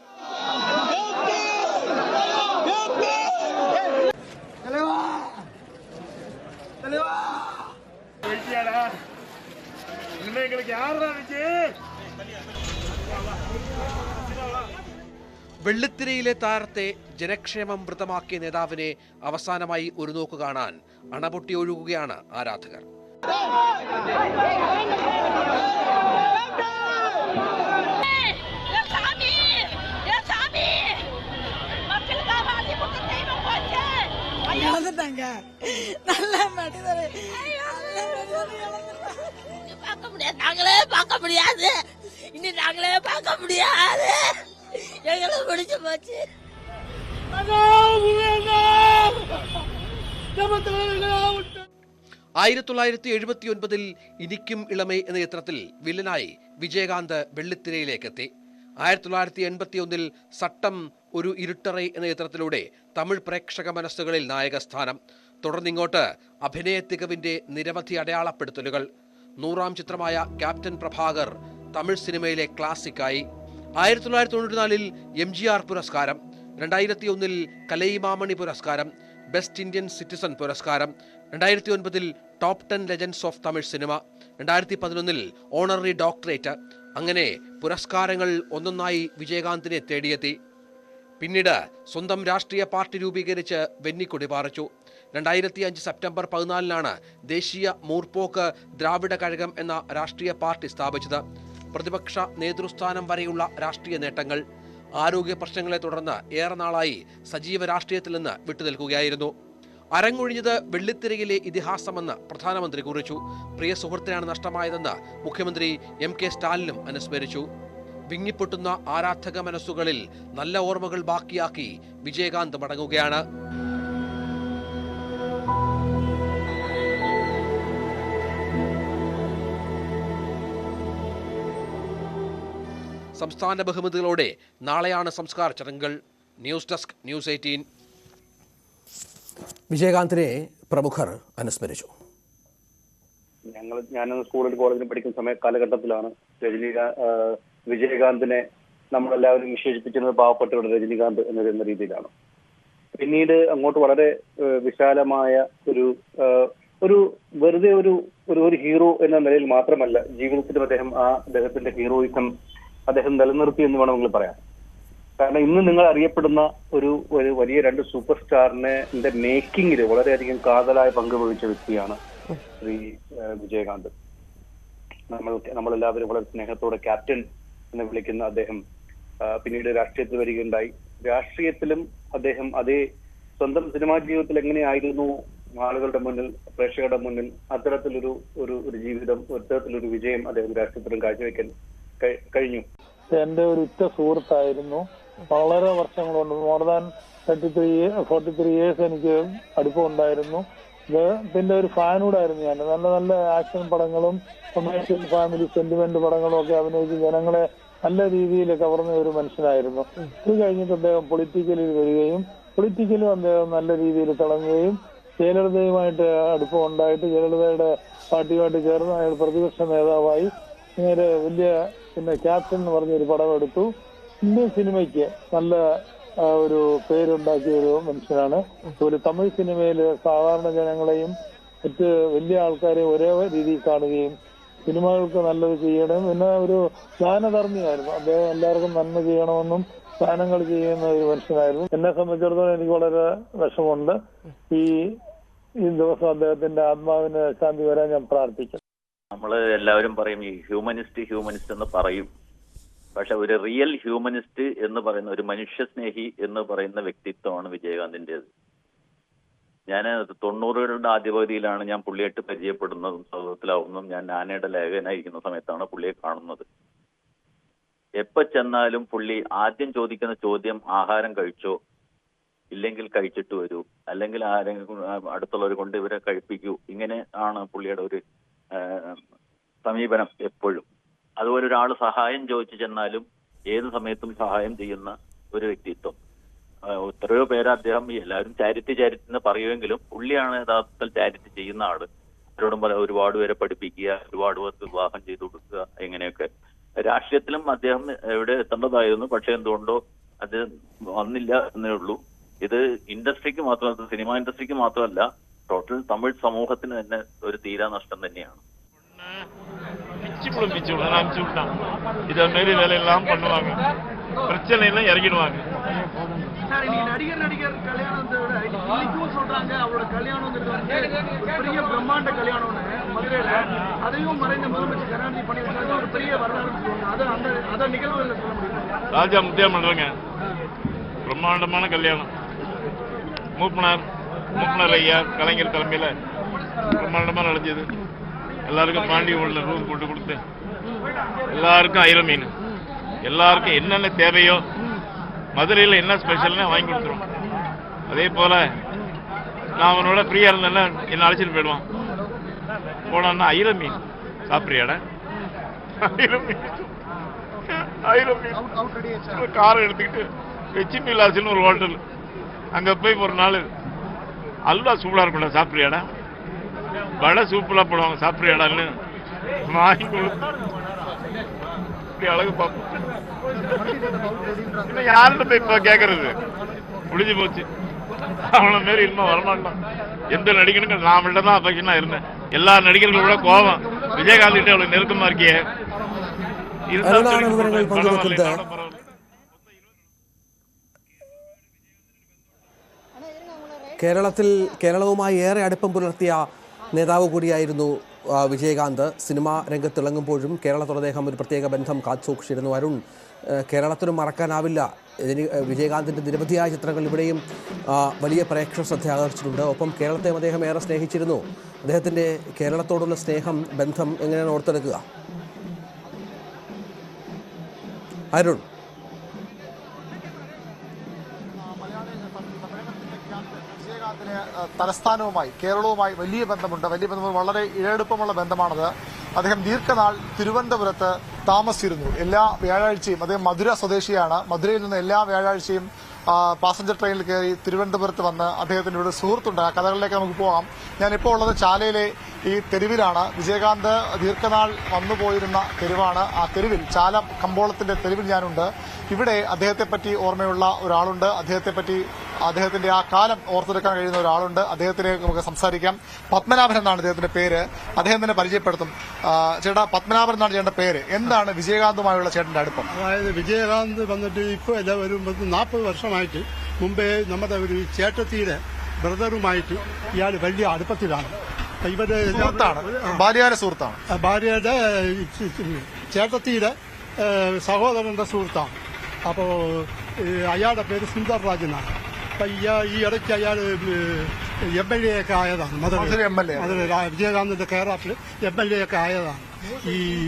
വെള്ളിത്തിരയിലെ താരത്തെ ജനക്ഷേമം വൃതമാക്കിയ നേതാവിനെ അവസാനമായി ഒരു നോക്ക് കാണാൻ അണപൊട്ടി ഒഴുകുകയാണ് ആരാധകർ. நாங்களே பார்க்க முடியாது, இனி நாங்களே பார்க்க முடியாது, எங்களை பிடிச்சு போச்சு. 1979 ഇനിക്കും ഇളമേ എന്ന ചിത്രത്തിൽ വില്ലനായി വിജയകാന്ത് വെള്ളിത്തിരയിലേക്കെത്തി. 1981 സട്ടം ഒരു ഇരുട്ടറൈ എന്ന ചിത്രത്തിലൂടെ തമിഴ് പ്രേക്ഷക മനസ്സുകളിൽ നായകസ്ഥാനം. തുടർന്നിങ്ങോട്ട് അഭിനയ തികവിന്റെ നിരവധി അടയാളപ്പെടുത്തലുകൾ. 100ാം ചിത്രമായ ക്യാപ്റ്റൻ പ്രഭാകർ തമിഴ് സിനിമയിലെ ക്ലാസിക്കായി. 1994 MGR പുരസ്കാരം, 2001 കലൈമാമണി പുരസ്കാരം, ബെസ്റ്റ് ഇന്ത്യൻ സിറ്റിസൺ പുരസ്കാരം, 2009 top 10 legends of Tamil cinema, 2011 honorary doctorate. അങ്ങനെ പുരസ്കാരങ്ങൾ ഒന്നൊന്നായി വിജയകാന്തിനെ തേടിയെത്തി. പിന്നീട് സ്വന്തം രാഷ്ട്രീയ പാർട്ടി രൂപീകരിച്ച് വെന്നിക്കൊടി പാറിച്ചു. 2005 സെപ്റ്റംബർ 14 ദേശീയ മൂർപ്പോക്ക് ദ്രാവിഡ കഴകം എന്ന രാഷ്ട്രീയ പാർട്ടി സ്ഥാപിച്ചത്. പ്രതിപക്ഷ നേതൃസ്ഥാനം വരെയുള്ള രാഷ്ട്രീയ നേട്ടങ്ങൾ. ആരോഗ്യ പ്രശ്നങ്ങളെ തുടർന്ന് ഏറെ നാളായി സജീവ രാഷ്ട്രീയത്തിൽ നിന്ന് വിട്ടുനിൽക്കുകയായിരുന്നു. അരങ്ങൊഴിഞ്ഞത് വെള്ളിത്തിരയിലെ ഇതിഹാസമെന്ന് പ്രധാനമന്ത്രി കുറിച്ചു. പ്രിയ സുഹൃത്തിനാണ് നഷ്ടമായതെന്ന് മുഖ്യമന്ത്രി MK സ്റ്റാലിനും അനുസ്മരിച്ചു. വിങ്ങിപ്പൊട്ടുന്ന ആരാധക മനസ്സുകളിൽ നല്ല ഓർമ്മകൾ ബാക്കിയാക്കി വിജയകാന്ത് മടങ്ങുകയാണ്. സംസ്ഥാന ബഹുമതികളോടെ നാളെയാണ് സംസ്കാര ചടങ്ങുകൾ. News desk, news 18. വിജയകാന്തിനെ പ്രമുഖർ അനുസ്മരിച്ചു. ഞാനൊന്ന് സ്കൂളിൽ കോളേജിൽ പഠിക്കുന്ന കാലഘട്ടത്തിലാണ് വിജയകാന്തിനെ നമ്മളെല്ലാവരും വിശേഷിപ്പിച്ചിരുന്നത് പാവപ്പെട്ടവരുടെ രജനീകാന്ത് എന്ന രീതിയിലാണ്. പിന്നീട് അങ്ങോട്ട് വളരെ വിശാലമായ ഒരു വെറുതെ ഒരു ഹീറോ എന്ന നിലയിൽ മാത്രമല്ല, ജീവിതത്തിലും അദ്ദേഹത്തിന്റെ ഹീറോയിസം അദ്ദേഹം നിലനിർത്തി എന്ന് വേണമെങ്കിൽ പറയാം. കാരണം ഇന്ന് നിങ്ങൾ അറിയപ്പെടുന്ന ഒരു വലിയ 2 സൂപ്പർ സ്റ്റാറിന്റെ മേക്കിങ്ങിൽ വളരെയധികം കാതലായ പങ്ക് വഹിച്ച വ്യക്തിയാണ് ശ്രീ വിജയകാന്ത്. നമ്മളെല്ലാവരും വളരെ സ്നേഹത്തോടെ ക്യാപ്റ്റൻ എന്ന് വിളിക്കുന്ന അദ്ദേഹം പിന്നീട് രാഷ്ട്രീയത്തിൽ വരികയുണ്ടായി. രാഷ്ട്രീയത്തിലും അദ്ദേഹം അതേ സ്വന്തം സിനിമാ ജീവിതത്തിൽ എങ്ങനെയായിരുന്നു ആളുകളുടെ മുന്നിൽ, പ്രേക്ഷകരുടെ മുന്നിൽ അത്തരത്തിലൊരു ജീവിതം, അത്തരത്തിലൊരു വിജയം അദ്ദേഹം രാഷ്ട്രീയത്തിലും കാഴ്ചവെക്കാൻ കഴിഞ്ഞു. എന്റെ ഒരു ഉറ്റ സുഹൃത്തായിരുന്നു. വളരെ വർഷങ്ങൾ കൊണ്ട് മോർ ദാൻ 43 ഇയേഴ്സ് എനിക്ക് അടുപ്പം ഉണ്ടായിരുന്നു. ഇതിന്റെ ഒരു ഫാനൂടായിരുന്നു ഞാൻ. നല്ല നല്ല ആക്ഷൻ പടങ്ങളും കൊമേഴ്ഷ്യൽ ഫാമിലി സെന്റിമെന്റ് പടങ്ങളും ഒക്കെ അഭിനയിച്ച് ജനങ്ങളെ നല്ല രീതിയിൽ കവർന്ന ഒരു മനുഷ്യനായിരുന്നു. ഇത് കഴിഞ്ഞിട്ട് അദ്ദേഹം പൊളിറ്റിക്കലിൽ വരികയും പൊളിറ്റിക്കലും അദ്ദേഹം നല്ല രീതിയിൽ തിളങ്ങുകയും ജയലളിതയുമായിട്ട് അടുപ്പം ഉണ്ടായിട്ട് ജയലളിതയുടെ പാർട്ടിയുമായിട്ട് ചേർന്ന് അയാൾ പ്രതിപക്ഷ നേതാവായി നേരെ വലിയ ക്യാപ്റ്റൻ എന്ന് പറഞ്ഞൊരു പടം എടുത്തു. ഇന്ത്യൻ സിനിമയ്ക്ക് നല്ല ഒരു പേരുണ്ടാക്കിയ ഒരു മനുഷ്യനാണ്. ഒരു തമിഴ് സിനിമയിൽ സാധാരണ ജനങ്ങളെയും മറ്റ് വലിയ ആൾക്കാരെയും ഒരേ രീതിയിൽ കാണുകയും സിനിമകൾക്ക് നല്ലത് ചെയ്യണം. പിന്നെ ഒരു ദാനധർമ്മിയായിരുന്നു അദ്ദേഹം. എല്ലാവർക്കും നന്മ ചെയ്യണമെന്നും ദാനങ്ങൾ ചെയ്യുന്ന ഒരു മനുഷ്യനായിരുന്നു. എന്നെ സംബന്ധിച്ചിടത്തോളം എനിക്ക് വളരെ വിഷമമുണ്ട്. ഈ ദിവസം അദ്ദേഹത്തിന്റെ ആത്മാവിന് ശാന്തി വരാൻ ഞാൻ പ്രാർത്ഥിക്കും. നമ്മൾ എല്ലാവരും പറയും ഈ ഹ്യൂമനിസ്റ്റ് എന്ന് പറയും. പക്ഷെ ഒരു റിയൽ ഹ്യൂമനിസ്റ്റ് എന്ന് പറയുന്ന, ഒരു മനുഷ്യസ്നേഹി എന്ന് പറയുന്ന വ്യക്തിത്വമാണ് വിജയകാന്തിൻ്റെത്. ഞാൻ 90കളുടെ ആദ്യപകുതിയിലാണ് ഞാൻ പുള്ളിയായിട്ട് പരിചയപ്പെടുന്നതും സൗഹൃദത്തിലാവുന്നതും. ഞാൻ നാനയുടെ ലേഖകനായിരിക്കുന്ന സമയത്താണ് പുള്ളിയെ കാണുന്നത്. എപ്പോ ചെന്നാലും പുള്ളി ആദ്യം ചോദിക്കുന്ന ചോദ്യം ആഹാരം കഴിച്ചോ, ഇല്ലെങ്കിൽ കഴിച്ചിട്ട് വരൂ, അല്ലെങ്കിൽ ആരെങ്കിലും അടുത്തുള്ളവർ കൊണ്ട് ഇവരെ കഴിപ്പിക്കൂ. ഇങ്ങനെ ആണ് പുള്ളിയുടെ ഒരു സമീപനം എപ്പോഴും. അതുപോലെ ഒരാൾ സഹായം ചോദിച്ചു ചെന്നാലും ഏത് സമയത്തും സഹായം ചെയ്യുന്ന ഒരു വ്യക്തിത്വം. എത്രയോ പേര് അദ്ദേഹം, എല്ലാവരും ചാരിറ്റി എന്ന് പറയുമെങ്കിലും പുള്ളിയാണ് യഥാർത്ഥത്തിൽ ചാരിറ്റി ചെയ്യുന്ന ആള്. അവരോടും ഒരുപാട് പേരെ പഠിപ്പിക്കുക, ഒരുപാട് പേർക്ക് വിവാഹം ചെയ്തു കൊടുക്കുക, ഇങ്ങനെയൊക്കെ. രാഷ്ട്രീയത്തിലും അദ്ദേഹം എവിടെ എത്തേണ്ടതായിരുന്നു, പക്ഷെ എന്തുകൊണ്ടോ അത് വന്നില്ല എന്നേ ഉള്ളൂ. ഇത് ഇൻഡസ്ട്രിക്ക് മാത്രമല്ല, സിനിമ ഇൻഡസ്ട്രിക്ക് മാത്രമല്ല, ടോട്ടൽ തമിഴ് സമൂഹത്തിന് തന്നെ ഒരു തീരാ നഷ്ടം തന്നെയാണ്. இதை மாரி வேலையெல்லாம் பண்ணுவாங்க, பிரச்சனை எல்லாம் இறங்கிடுவாங்க. சார், இன்னைக்கு நடிகர் கல்யாணத்தோட இன்னைக்கும் சொல்றாங்க அவரோட கல்யாணங்கிறது வந்து பெரிய பிரம்மாண்ட கல்யாணம்னு மதுரையில. அதையும் மறைந்த முதலமைச்சர் கருணாநிதி பண்ணி வச்சாங்க. ஒரு பெரிய வரலாறு சொல்லுவாங்க. அதை நிகழ்வுகளில் சொல்ல முடியும். ராஜா முத்தியா பண்றாங்க பிரம்மாண்டமான கல்யாணம். மூப்பனார் ஐயா கலைஞர் தலைமையில பிரம்மாண்டமா நடந்தது. எல்லாருக்கும் பாண்டி உள்ள ரூம் போட்டு கொடுத்து எல்லாருக்கும் ஐர மீன், எல்லாருக்கும் என்னென்ன தேவையோ மதுரையில் என்ன ஸ்பெஷல்னு வாங்கி கொடுத்துருவோம். அதே போல நான் அவனோட ஃப்ரீயா இருந்தேன்னா என்ன அழைச்சிட்டு போயிடுவான். போனான்னா ஐர மீன் சாப்பிட்றியாட, ஐர மீன் காரை எடுத்துக்கிட்டு வெச்சின் விலாஸ்னு ஒரு ஹோட்டல், அங்க போய் ஒரு நாள் அல்வா சூப்பரா இருக்கும்ல, சாப்பிட்றியாடா, வடை சூப்பரா போடுவாங்க, சாப்பிட்றியாடான்னு வாங்கி கொடுத்து அழகு பார்ப்போம். இன்னும் யாருன்னு போய் இப்ப கேட்கறது முடிஞ்சு போச்சு. அவன மாரி இன்னும் வரமாட்டான். எந்த நடிகனுக்கும் நான் மட்டும் தான் அஃபெக்ஷனா இருந்தேன். எல்லா நடிகர்களோட கோபம் விஜயகாந்த் கிட்ட அவ்வளவு நெருக்கமா இருக்கியே. കേരളവുമായി ഏറെ അടുപ്പം പുലർത്തിയ നേതാവ് കൂടിയായിരുന്നു വിജയകാന്ത്. സിനിമാ രംഗത്തിളങ്ങുമ്പോഴും കേരളത്തോട് അദ്ദേഹം ഒരു പ്രത്യേക ബന്ധം കാത്തുസൂക്ഷിച്ചിരുന്നു. അരുൺ, കേരളത്തിനും മറക്കാനാവില്ല. വിജയകാന്തിൻ്റെ നിരവധിയായ ചിത്രങ്ങൾ ഇവിടെയും വലിയ പ്രേക്ഷക ശ്രദ്ധ ആകർഷിച്ചിട്ടുണ്ട്. ഒപ്പം കേരളത്തെയും അദ്ദേഹം ഏറെ സ്നേഹിച്ചിരുന്നു. അദ്ദേഹത്തിൻ്റെ കേരളത്തോടുള്ള സ്നേഹം, ബന്ധം എങ്ങനെയാണ് ഓർത്തെടുക്കുക? അരുൺ. തലസ്ഥാനവുമായി, കേരളവുമായി വലിയ ബന്ധമുണ്ട്. വളരെ ഇഴയെടുപ്പമുള്ള ബന്ധമാണത്. അദ്ദേഹം ദീർഘനാൾ തിരുവനന്തപുരത്ത് താമസിച്ചിരുന്നു. എല്ലാ വ്യാഴാഴ്ചയും, അദ്ദേഹം മധുര സ്വദേശിയാണ്. മധുരയിൽ നിന്ന് എല്ലാ വ്യാഴാഴ്ചയും പാസഞ്ചർ ട്രെയിനിൽ കയറി തിരുവനന്തപുരത്ത് വന്ന് അദ്ദേഹത്തിന്റെ ഒരു സുഹൃത്തുണ്ട്. ആ കഥകളിലേക്ക് നമുക്ക് പോകാം. ഞാനിപ്പോൾ ഉള്ളത് ചാലയിലെ ഈ തെരുവിലാണ്. വിജയകാന്ത് ദീർഘനാൾ വന്നുപോയിരുന്ന തെരുവാണ്. ആ തെരുവിൽ, ചാല കമ്പോളത്തിന്റെ തെരുവിൽ ഞാനുണ്ട്. ഇവിടെ അദ്ദേഹത്തെപ്പറ്റി ഓർമ്മയുള്ള ഒരാളുണ്ട്. അദ്ദേഹത്തിന്റെ ആ കാലം ഓർത്തെടുക്കാൻ കഴിയുന്ന ഒരാളുണ്ട്. അദ്ദേഹത്തിനെ നമുക്ക് സംസാരിക്കാം. പത്മനാഭൻ എന്നാണ് അദ്ദേഹത്തിന്റെ പേര്. അദ്ദേഹം തന്നെ പരിചയപ്പെടുത്തും. ചേട്ടാ, പത്മനാഭൻ എന്നാണ് ചേട്ടന്റെ പേര്. എന്താണ് വിജയകാന്തുമായുള്ള ചേട്ടന്റെ അടുപ്പം? അതായത് വിജയകാന്ത് വന്നിട്ട് ഇപ്പോൾ അല്ല, ഒരു 40 വർഷമായിട്ട് മുമ്പേ നമ്മുടെ ഒരു ചേട്ടത്തിയുടെ ബ്രദറുമായിട്ട് ഇയാൾ വലിയ അടുപ്പത്തിലാണ്. ഇവര് ഭാര്യയുടെ സുഹൃത്താണ്. ഭാര്യയുടെ ചേട്ടത്തിയുടെ സഹോദരന്റെ സുഹൃത്താണ്. അപ്പോൾ അയാളുടെ പേര് സുന്ദർ രാജ് എന്നാണ്. അപ്പൊ ഈ ഇടയ്ക്ക് അയാൾ MLA ഒക്കെ ആയതാണ്. വിജയകാന്തിന്റെ കേരളത്തിൽ MLA ഒക്കെ ആയതാണ്.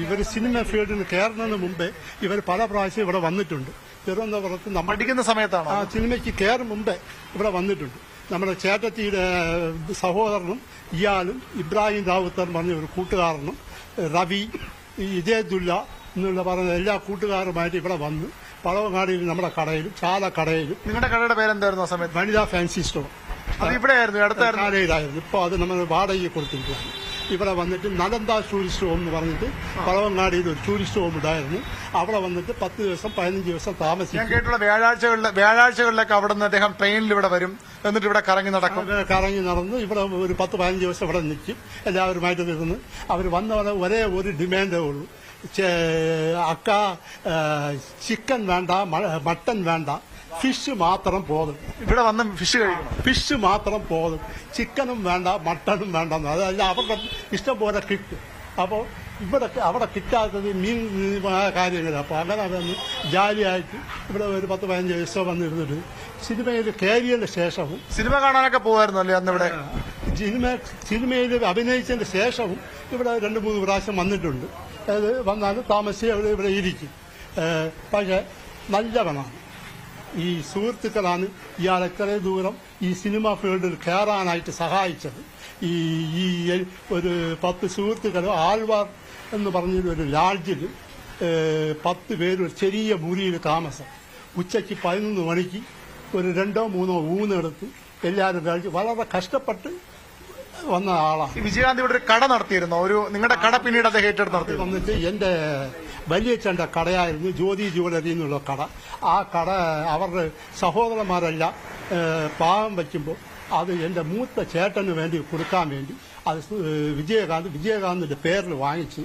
ഇവർ സിനിമ ഫീൽഡിന് കയറുന്നതിന് മുമ്പേ ഇവർ പല പ്രാവശ്യം ഇവിടെ വന്നിട്ടുണ്ട്. തിരുവനന്തപുരത്ത് പഠിക്കുന്ന സമയത്താണ്. ആ സിനിമയ്ക്ക് കയറും മുമ്പേ ഇവിടെ വന്നിട്ടുണ്ട്. നമ്മുടെ ചേട്ടത്തിയുടെ സഹോദരനും ഇയാളും ഇബ്രാഹിം ദാവൂത്തർ പറഞ്ഞ ഒരു കൂട്ടുകാരനും റവി, ഇജേദുല്ല എന്നുള്ള പറഞ്ഞ എല്ലാ കൂട്ടുകാരുമായിട്ട് ഇവിടെ വന്ന് പഴവങ്ങാടിയിൽ നമ്മുടെ കടയിലും ചാല കടയിലും. നിങ്ങളുടെ കടയുടെ പേരെന്തായിരുന്നു ആ സമയത്ത്? വനിതാ ഫാൻസി സ്റ്റോർ. അത് ഇവിടെ ആയിരുന്നു, അടുത്തായിരുന്നു. ഇതായിരുന്നു. ഇപ്പോൾ അത് നമ്മൾ വാടകയ്ക്ക് കൊടുത്തിരിക്കുകയാണ്. ഇവിടെ വന്നിട്ട് നലന്ത ടൂറിസ്റ്റ് ഹോം എന്ന് പറഞ്ഞിട്ട് പഴവങ്ങാടിയിൽ ഒരു ടൂറിസ്റ്റ് ഹോം ഉണ്ടായിരുന്നു. അവിടെ വന്നിട്ട് 10 ദിവസം 15 ദിവസം താമസിക്കും. ഞാൻ കേട്ടുള്ള വ്യാഴാഴ്ചകളിലൊക്കെ അവിടെ നിന്ന് അദ്ദേഹം ട്രെയിനിൽ ഇവിടെ വരും, എന്നിട്ട് ഇവിടെ കറങ്ങി നടന്ന് ഇവിടെ ഒരു 10-15 ദിവസം ഇവിടെ നിൽക്കും. എല്ലാവരുമായിട്ട് നിന്ന് അവർ വന്ന ഒരേ ഒരു ഡിമാൻഡേ ഉള്ളൂ. അക്ക ചിക്കൻ വേണ്ട, മട്ടൻ വേണ്ട, ഫിഷ് മാത്രം പോതും. ഇവിടെ വന്ന് ഫിഷ് കഴിക്കണം, ഫിഷ് മാത്രം പോതും, ചിക്കനും വേണ്ട മട്ടനും വേണ്ടെന്ന്. അതല്ല അവരുടെ ഇഷ്ടം പോലെ കിട്ടും. അപ്പോൾ അവിടെ കിട്ടാത്തത് മീൻ കാര്യങ്ങൾ. അപ്പോൾ അങ്ങനെ അതൊന്ന് ജാലിയായിട്ട് ഇവിടെ ഒരു 10-15 ദിവസം വന്നിരുന്നിട്ട് സിനിമയിൽ കയറിയതിന് ശേഷവും സിനിമ കാണാനൊക്കെ പോകുമായിരുന്നു അല്ലേ അന്ന് ഇവിടെ? സിനിമയിൽ അഭിനയിച്ചതിന് ശേഷവും ഇവിടെ 2-3 പ്രാവശ്യം വന്നിട്ടുണ്ട്. അത് വന്നാൽ താമസിച്ച് ഇവിടെ ഇരിക്കും. പക്ഷേ നല്ലവനാണ്. ഈ സുഹൃത്തുക്കളാണ് ഇയാൾ എത്രയും ദൂരം ഈ സിനിമ ഫീൽഡിൽ കയറാനായിട്ട് സഹായിച്ചത്. ഈ ഒരു 10 സുഹൃത്തുക്കൾ ആൾവാർ എന്ന് പറഞ്ഞൊരു ഒരു ലാഡ്ജിൽ 10 പേര് ഒരു ചെറിയ മുറിയിൽ താമസം. ഉച്ചയ്ക്ക് 11 മണിക്ക് ഒരു 2-3 ഊന്നെടുത്ത് എല്ലാവരും കഴിച്ച് വളരെ കഷ്ടപ്പെട്ട് വന്ന ആളാണ്. വിജയകാന്ത് ഇവിടെ ഒരു കട നടത്തിയിരുന്നു. നിങ്ങളുടെ കട പിന്നീട് അദ്ദേഹം ഏറ്റെടുത്ത് നടത്തി. വന്നിട്ട് എന്റെ വലിയച്ഛന്റെ കടയായിരുന്നു ജ്യോതി ജുവലറി എന്നുള്ള കട. ആ കട അവരുടെ സഹോദരന്മാരെല്ലാം പാവം വയ്ക്കുമ്പോൾ അത് എന്റെ മൂത്ത ചേട്ടന് വേണ്ടി കൊടുക്കാൻ വേണ്ടി അത് വിജയകാന്തിന്റെ പേരിൽ വാങ്ങിച്ച്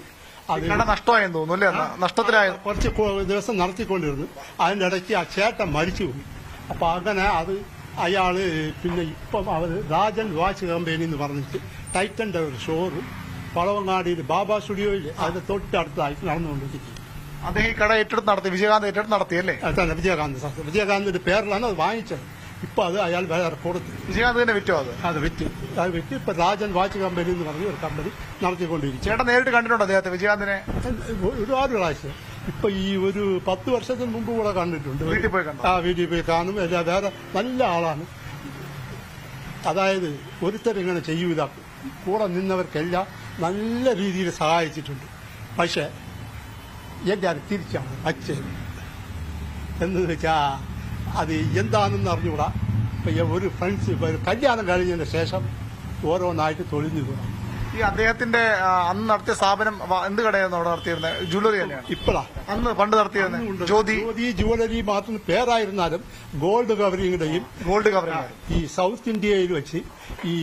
അത് നഷ്ടമായെന്ന് തോന്നുന്നു അല്ലേ? നഷ്ടത്തിലായ കുറച്ച് ദിവസം നടത്തിക്കൊണ്ടിരുന്നു. അതിന്റെ ഇടയ്ക്ക് ആ ചേട്ടൻ മരിച്ചുപോയി. അപ്പൊ അങ്ങനെ അത് അയാള് പിന്നെ ഇപ്പം അവർ രാജൻ വാച്ച് കമ്പനി എന്ന് പറഞ്ഞിട്ട് ടൈറ്റന്റെ ഒരു ഷോറൂം പഴവങ്ങാടിയിൽ ബാബ സ്റ്റുഡിയോയിൽ അതിന്റെ തൊട്ടടുത്തായിട്ട് നടന്നുകൊണ്ടിരിക്കും. അദ്ദേഹം ഈ കട ഏറ്റെടുത്ത് നടത്തി, വിജയകാന്ത് ഏറ്റെടുത്ത് നടത്തിയല്ലേ? തന്നെ വിജയകാന്തിന്റെ പേരിലാണ് അത് വാങ്ങിച്ചത്. ഇപ്പൊ അത് അയാൾ വേറെ കൊടുത്തു. വിജയകാന്ത് തന്നെ വിറ്റോ? അത് വിറ്റ് ഇപ്പൊ രാജൻ വാച്ച് കമ്പനി എന്ന് പറഞ്ഞ ഒരു കമ്പനി നടത്തിക്കൊണ്ടിരിക്കും. ചേട്ടൻ നേരിട്ട് കണ്ടിട്ടുണ്ടോ അദ്ദേഹത്തെ, വിജയകാന്തിനെ? ഒരുപാട് പ്രാവശ്യം. ഇപ്പൊ ഈ ഒരു 10 വർഷത്തിന് മുമ്പ് കൂടെ കണ്ടിട്ടുണ്ട്. വീട്ടിൽ പോയി കണ്ടു? വീട്ടിൽ പോയി കാണും. വേറെ നല്ല ആളാണ്. അതായത് ഒരുത്തരിങ്ങനെ ചെയ്യൂല, കൂടെ നിന്നവർക്കെല്ലാം നല്ല രീതിയിൽ സഹായിച്ചിട്ടുണ്ട്. പക്ഷെ എന്റെ അത് തിരിച്ചാണ് അച്ഛൻ എന്ന് വെച്ചാ അത് എന്താണെന്ന് അറിഞ്ഞുകൂടാ. ഇപ്പൊ ഒരു ഫ്രണ്ട്സ് കല്യാണം കഴിഞ്ഞതിന് ശേഷം ഓരോന്നായിട്ട് തൊഴിഞ്ഞു കൂടാ. ഈ അദ്ദേഹത്തിന്റെ അന്ന് നടത്തിയ സ്ഥാപനം എന്ത് കടയായിരുന്നു അവിടെ നടത്തിയിരുന്നത്? ജ്വല്ലറി തന്നെയാണ് ഇപ്പഴാ? അന്ന് പണ്ട് നടത്തിയിരുന്നത് ജ്യോതി ജുവലറി മാത്രം പേരായിരുന്നാലും ഗോൾഡ് കവറിംഗിന്റെയും ഈ സൗത്ത് ഇന്ത്യയിൽ വെച്ച് ഈ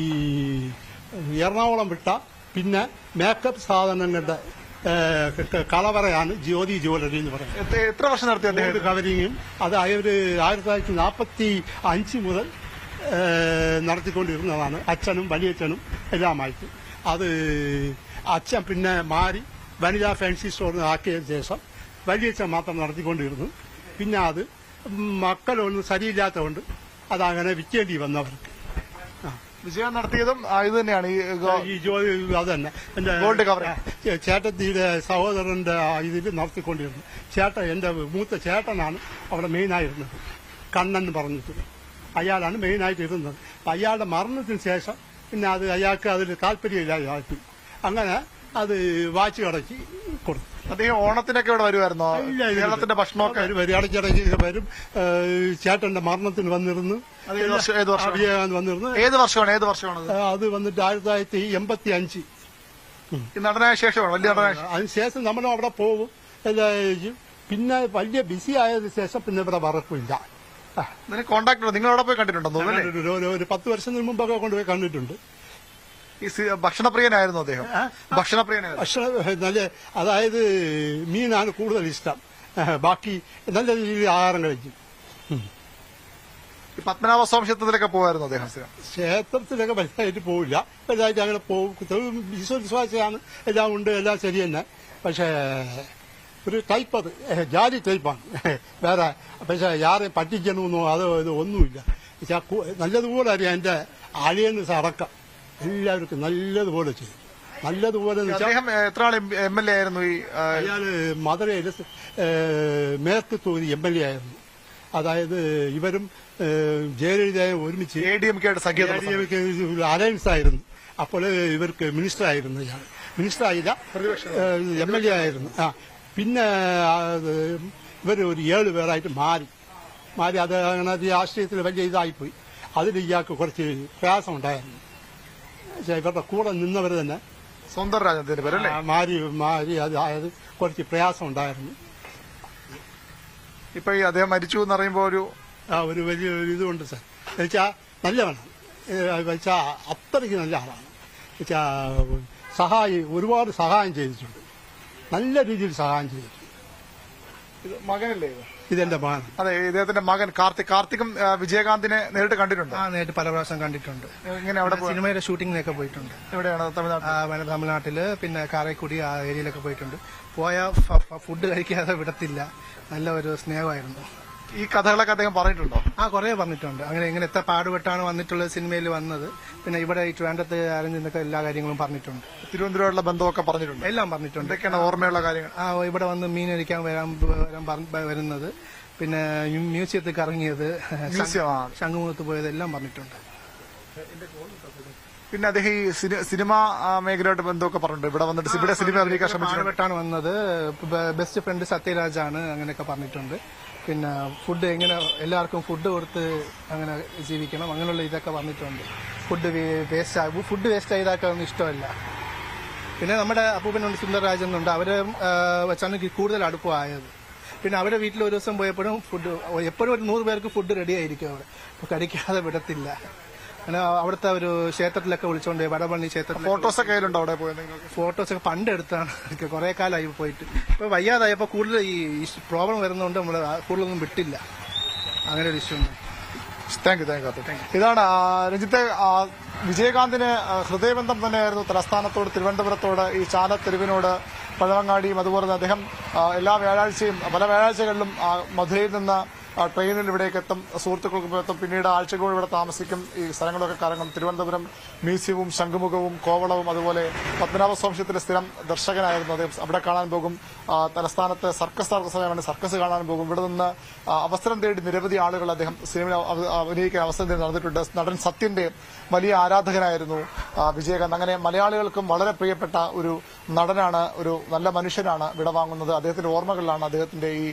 എറണാകുളം വിട്ട പിന്നെ മേക്കപ്പ് സാധനങ്ങളുടെ കളവറയാണ് ജ്യോതി ജുവലറി എന്ന് പറയുന്നത്. എത്ര വർഷം നടത്തി ഗോൾഡ് കവറിങ്ങും അത് 1945 മുതൽ നടത്തിക്കൊണ്ടിരുന്നതാണ്. അച്ഛനും വലിയച്ഛനും എല്ലാമായിട്ട്. അത് അച്ഛൻ പിന്നെ മാറി വനിതാ ഫാൻസി സ്റ്റോറിന് ആക്കിയതിനു ശേഷം വലിയച്ഛൻ മാത്രം നടത്തിക്കൊണ്ടിരുന്നു. പിന്നെ അത് മക്കളൊന്നും ശരിയില്ലാത്തതുകൊണ്ട് അതങ്ങനെ വിൽക്കേണ്ടി വന്നവർക്ക്. വിജയം നടത്തിയതും ഇത് തന്നെയാണ് ഈ ജോലി. അത് തന്നെ എന്റെ ഗോൾഡ് കവർ ചേട്ടത്തിയുടെ സഹോദരന്റെ ഇതിൽ നടത്തിക്കൊണ്ടിരുന്നു. എന്റെ മൂത്ത ചേട്ടനാണ് അവിടെ മെയിനായിരുന്നത്. കണ്ണെന്ന് പറഞ്ഞിട്ട് അയാളാണ് മെയിനായിട്ട് ഇരുന്നത്. അയാളുടെ മരണത്തിന് ശേഷം പിന്നെ അത് അയാൾക്ക് അതിൽ താല്പര്യമില്ലാതാക്കി. അങ്ങനെ അത് വാച്ച് കടക്കി കൊടുത്തു. അദ്ദേഹം ഓണത്തിനൊക്കെ ഇവിടെ വരുമായിരുന്നോ? കേരളത്തിന്റെ ഭക്ഷണമൊക്കെ ഇടയ്ക്കിടയ്ക്ക് വരും. ചേട്ടന്റെ മരണത്തിന് വന്നിരുന്നു. വന്നിരുന്നു. ഏത് വർഷമാണ്? അത് വന്നിട്ട് 1985. നടനായ ശേഷമാണ്. വലിയ നടനായ അതിനുശേഷം നമ്മളും അവിടെ പോകും എല്ലാം. പിന്നെ വലിയ ബിസി ആയതിനു ശേഷം പിന്നെ ഇവിടെ വറക്കില്ല. കോണ്ടാക്ട് ഉണ്ടോ? നിങ്ങൾ അവിടെ പോയി കണ്ടിട്ടുണ്ടോ? ഒരു 10 വർഷത്തിന് മുമ്പൊക്കെ കൊണ്ടുപോയി കണ്ടിട്ടുണ്ട്. ഈ ഭക്ഷണപ്രിയനായിരുന്നു അദ്ദേഹം. ഭക്ഷണപ്രിയനായിരുന്നു. നല്ല അതായത് മീനാണ് കൂടുതൽ ഇഷ്ടം. ബാക്കി നല്ല രീതിയിൽ ആഹാരം കഴിക്കും. പത്മനാഭസ്വാമി ക്ഷേത്രത്തിലൊക്കെ പോകുമായിരുന്നു അദ്ദേഹം? ക്ഷേത്രത്തിലൊക്കെ വലുതായിട്ട് പോവില്ല. വലുതായിട്ട് അങ്ങനെ പോകും. വിശ്വാസമാണ്. എല്ലാം ഉണ്ട്, എല്ലാം ശരി തന്നെ. പക്ഷേ ഒരു ടൈപ്പ് അത് ജാതി ടൈപ്പാണ്. വേറെ പക്ഷെ ആരെയും പറ്റിക്കണമെന്നോ അതോ ഇത് ഒന്നുമില്ല. നല്ലതുപോലെ അറിയാം. എന്റെ ആളിയെന്ന് അടക്കം എല്ലാവർക്കും നല്ലതുപോലെ ചെയ്യും. നല്ലതുപോലെ എത്ര ആൾ MLA ആയിരുന്നു? അയാള് മധുരയിലെ മേற்கு തൊകുതി MLA ആയിരുന്നു. അതായത് ഇവരും ജയലളിതയും ഒരുമിച്ച് അലയൻസ് ആയിരുന്നു. അപ്പോൾ ഇവർക്ക് മിനിസ്റ്റർ ആയിരുന്നു. ഇയാൾ മിനിസ്റ്റർ ആയില്ല, MLA ആയിരുന്നു. പിന്നെ ഇവർ ഒരു 7 പേരായിട്ട് മാറി അത് അങ്ങനെ രാഷ്ട്രീയത്തിൽ വലിയ ഇതായിപ്പോയി. അതിൽ ഇയാൾക്ക് കുറച്ച് പ്രയാസം ഉണ്ടായിരുന്നു. പക്ഷേ ഇവരുടെ കൂടെ നിന്നവർ തന്നെ സുന്ദർരാജന്റെ പേരല്ലേ? മാരി അതായത് കുറച്ച് പ്രയാസം ഉണ്ടായിരുന്നു. ഇപ്പൊ ഈ അദ്ദേഹം മരിച്ചു എന്ന് പറയുമ്പോൾ ഒരു വലിയ ഇതുണ്ട് സാർ. വെച്ചാൽ നല്ലവനാണ്, വെച്ചാൽ അത്രയ്ക്ക് നല്ല ആളാണ്. വെച്ചാൽ ഒരുപാട് സഹായം ചെയ്തിട്ടുണ്ട്, നല്ല രീതിയിൽ സഹായം ചെയ്തിട്ടുണ്ട്. മകനല്ലേ ഇതെന്റെ മകൻ. അതെ, ഇദ്ദേഹത്തിന്റെ മകൻ കാർത്തികും വിജയകാന്തിനെ നേരിട്ട് കണ്ടിട്ടുണ്ട്. നേരിട്ട് പല പ്രാവശ്യം കണ്ടിട്ടുണ്ട്. ഇങ്ങനെ അവിടെ സിനിമയുടെ ഷൂട്ടിങ്ങിനൊക്കെ പോയിട്ടുണ്ട്. എവിടെയാണ്? തമിഴ്നാട്ടില്, പിന്നെ കാരക്കുടി ആ ഏരിയയിലൊക്കെ പോയിട്ടുണ്ട്. പോയ ഫുഡ് കഴിക്കാതെ വിടത്തില്ല, നല്ല ഒരു സ്നേഹമായിരുന്നു. ഈ കഥകളൊക്കെ അദ്ദേഹം പറഞ്ഞിട്ടുണ്ടോ? കുറേ പറഞ്ഞിട്ടുണ്ട്. അങ്ങനെ ഇങ്ങനെ എത്ര പാടുപെട്ടാണ് വന്നിട്ടുള്ളത് സിനിമയിൽ വന്നത്. പിന്നെ ഇവിടെ ഈ ട്രിവാൻഡ്രത്ത് അറിഞ്ഞിരുന്നൊക്കെ എല്ലാ കാര്യങ്ങളും പറഞ്ഞിട്ടുണ്ട്. തിരുവനന്തപുരമുള്ള ബന്ധമൊക്കെ പറഞ്ഞിട്ടുണ്ട്. എല്ലാം പറഞ്ഞിട്ടുണ്ട്. എന്തൊക്കെയാണ് ഓർമ്മയുള്ള കാര്യങ്ങൾ? ഇവിടെ വന്ന് മീൻ കഴിക്കാൻ വരുന്നത്, പിന്നെ മ്യൂസിയത്തിൽ കറങ്ങിയത്, ശംഖുമുഖത്ത് പോയത് എല്ലാം പറഞ്ഞിട്ടുണ്ട്. പിന്നെ അദ്ദേഹം ഈ സിനിമാ മേഖലയായിട്ട് ബന്ധമൊക്കെ പറഞ്ഞിട്ടുണ്ട്. ഇവിടെ വന്നിട്ട് ഇവിടെ സിനിമ അഭിനയിക്കാൻ ശ്രമിച്ചിട്ടാണ് വന്നത്. ബെസ്റ്റ് ഫ്രണ്ട് സത്യരാജാണ്, അങ്ങനെയൊക്കെ പറഞ്ഞിട്ടുണ്ട്. പിന്നെ ഫുഡ് എങ്ങനെ എല്ലാവർക്കും ഫുഡ് കൊടുത്ത് അങ്ങനെ ജീവിക്കണം, അങ്ങനെയുള്ള ഇതൊക്കെ പറഞ്ഞിട്ടുണ്ട്. ഫുഡ് വേസ്റ്റ് ചെയ്താക്കാൻ ഇഷ്ടമല്ല. പിന്നെ നമ്മുടെ അപ്പൂപ്പനുണ്ട്, സുന്ദർരാജനുണ്ട്, അവരെ വെച്ചാണ് കൂടുതൽ അടുപ്പമായത്. പിന്നെ അവരുടെ വീട്ടിൽ ഒരു ദിവസം പോയപ്പോഴും ഫുഡ് എപ്പോഴും ഒരു 100 പേർക്ക് ഫുഡ് റെഡി ആയിരിക്കും അവിടെ, കഴിക്കാതെ വിടത്തില്ല. അങ്ങനെ അവിടുത്തെ ഒരു ക്ഷേത്രത്തിലൊക്കെ വിളിച്ചോണ്ട് വടപള്ളി ക്ഷേത്രത്തിൽ ഫോട്ടോസൊക്കെ കയ്യിലുണ്ടോ അവിടെ പോയത്? ഫോട്ടോസൊക്കെ പണ്ട് എടുത്താണ്, കുറെ കാലമായി പോയിട്ട്. ഇപ്പൊ വയ്യാതായപ്പോ കൂടുതൽ ഈ പ്രോബ്ലം വരുന്നതുകൊണ്ട് നമ്മൾ കൂടുതലൊന്നും വിട്ടില്ല. അങ്ങനെ ഒരു ഇഷ്യൂ ഉണ്ട്. Thank you. ഇതാണ് രഞ്ജിത്തെ, വിജയകാന്തിന് ഹൃദയബന്ധം തന്നെയായിരുന്നു തലസ്ഥാനത്തോട്, തിരുവനന്തപുരത്തോട്, ഈ ചാലത്തെരുവിനോട്, പഴവങ്ങാടിയും. അതുപോലെ തന്നെ അദ്ദേഹം എല്ലാ വ്യാഴാഴ്ചയും പല വ്യാഴാഴ്ചകളിലും മധുരയിൽ നിന്ന് ട്രെയിനിൽ ഇവിടേക്ക് എത്തും, സുഹൃത്തുക്കൾക്കും എത്തും. പിന്നീട് ആഴ്ചകൾ ഇവിടെ താമസിക്കും. ഈ സ്ഥലങ്ങളൊക്കെ കറങ്ങും. തിരുവനന്തപുരം മ്യൂസിയവും ശംഖുമുഖവും കോവളവും അതുപോലെ പത്മനാഭസ്വാംശത്തിലെ സ്ഥിരം ദർശകനായിരുന്നു അദ്ദേഹം. അവിടെ കാണാൻ പോകും. തലസ്ഥാനത്ത് സർക്കസ് കാണാൻ പോകും. ഇവിടെ നിന്ന് അവസരം തേടി നിരവധി ആളുകൾ അദ്ദേഹം സിനിമയിൽ അഭിനയിക്കാൻ അവസരം തേടി നടന്നിട്ടുണ്ട്. നടൻ സത്യന്റെ വലിയ ആരാധകനായിരുന്നു വിജയകാന്ത്. അങ്ങനെ മലയാളികൾക്കും വളരെ പ്രിയപ്പെട്ട ഒരു നടനാണ്, ഒരു നല്ല മനുഷ്യനാണ് വിടവാങ്ങുന്നത്. അദ്ദേഹത്തിന്റെ ഓർമ്മകളിലാണ് അദ്ദേഹത്തിന്റെ ഈ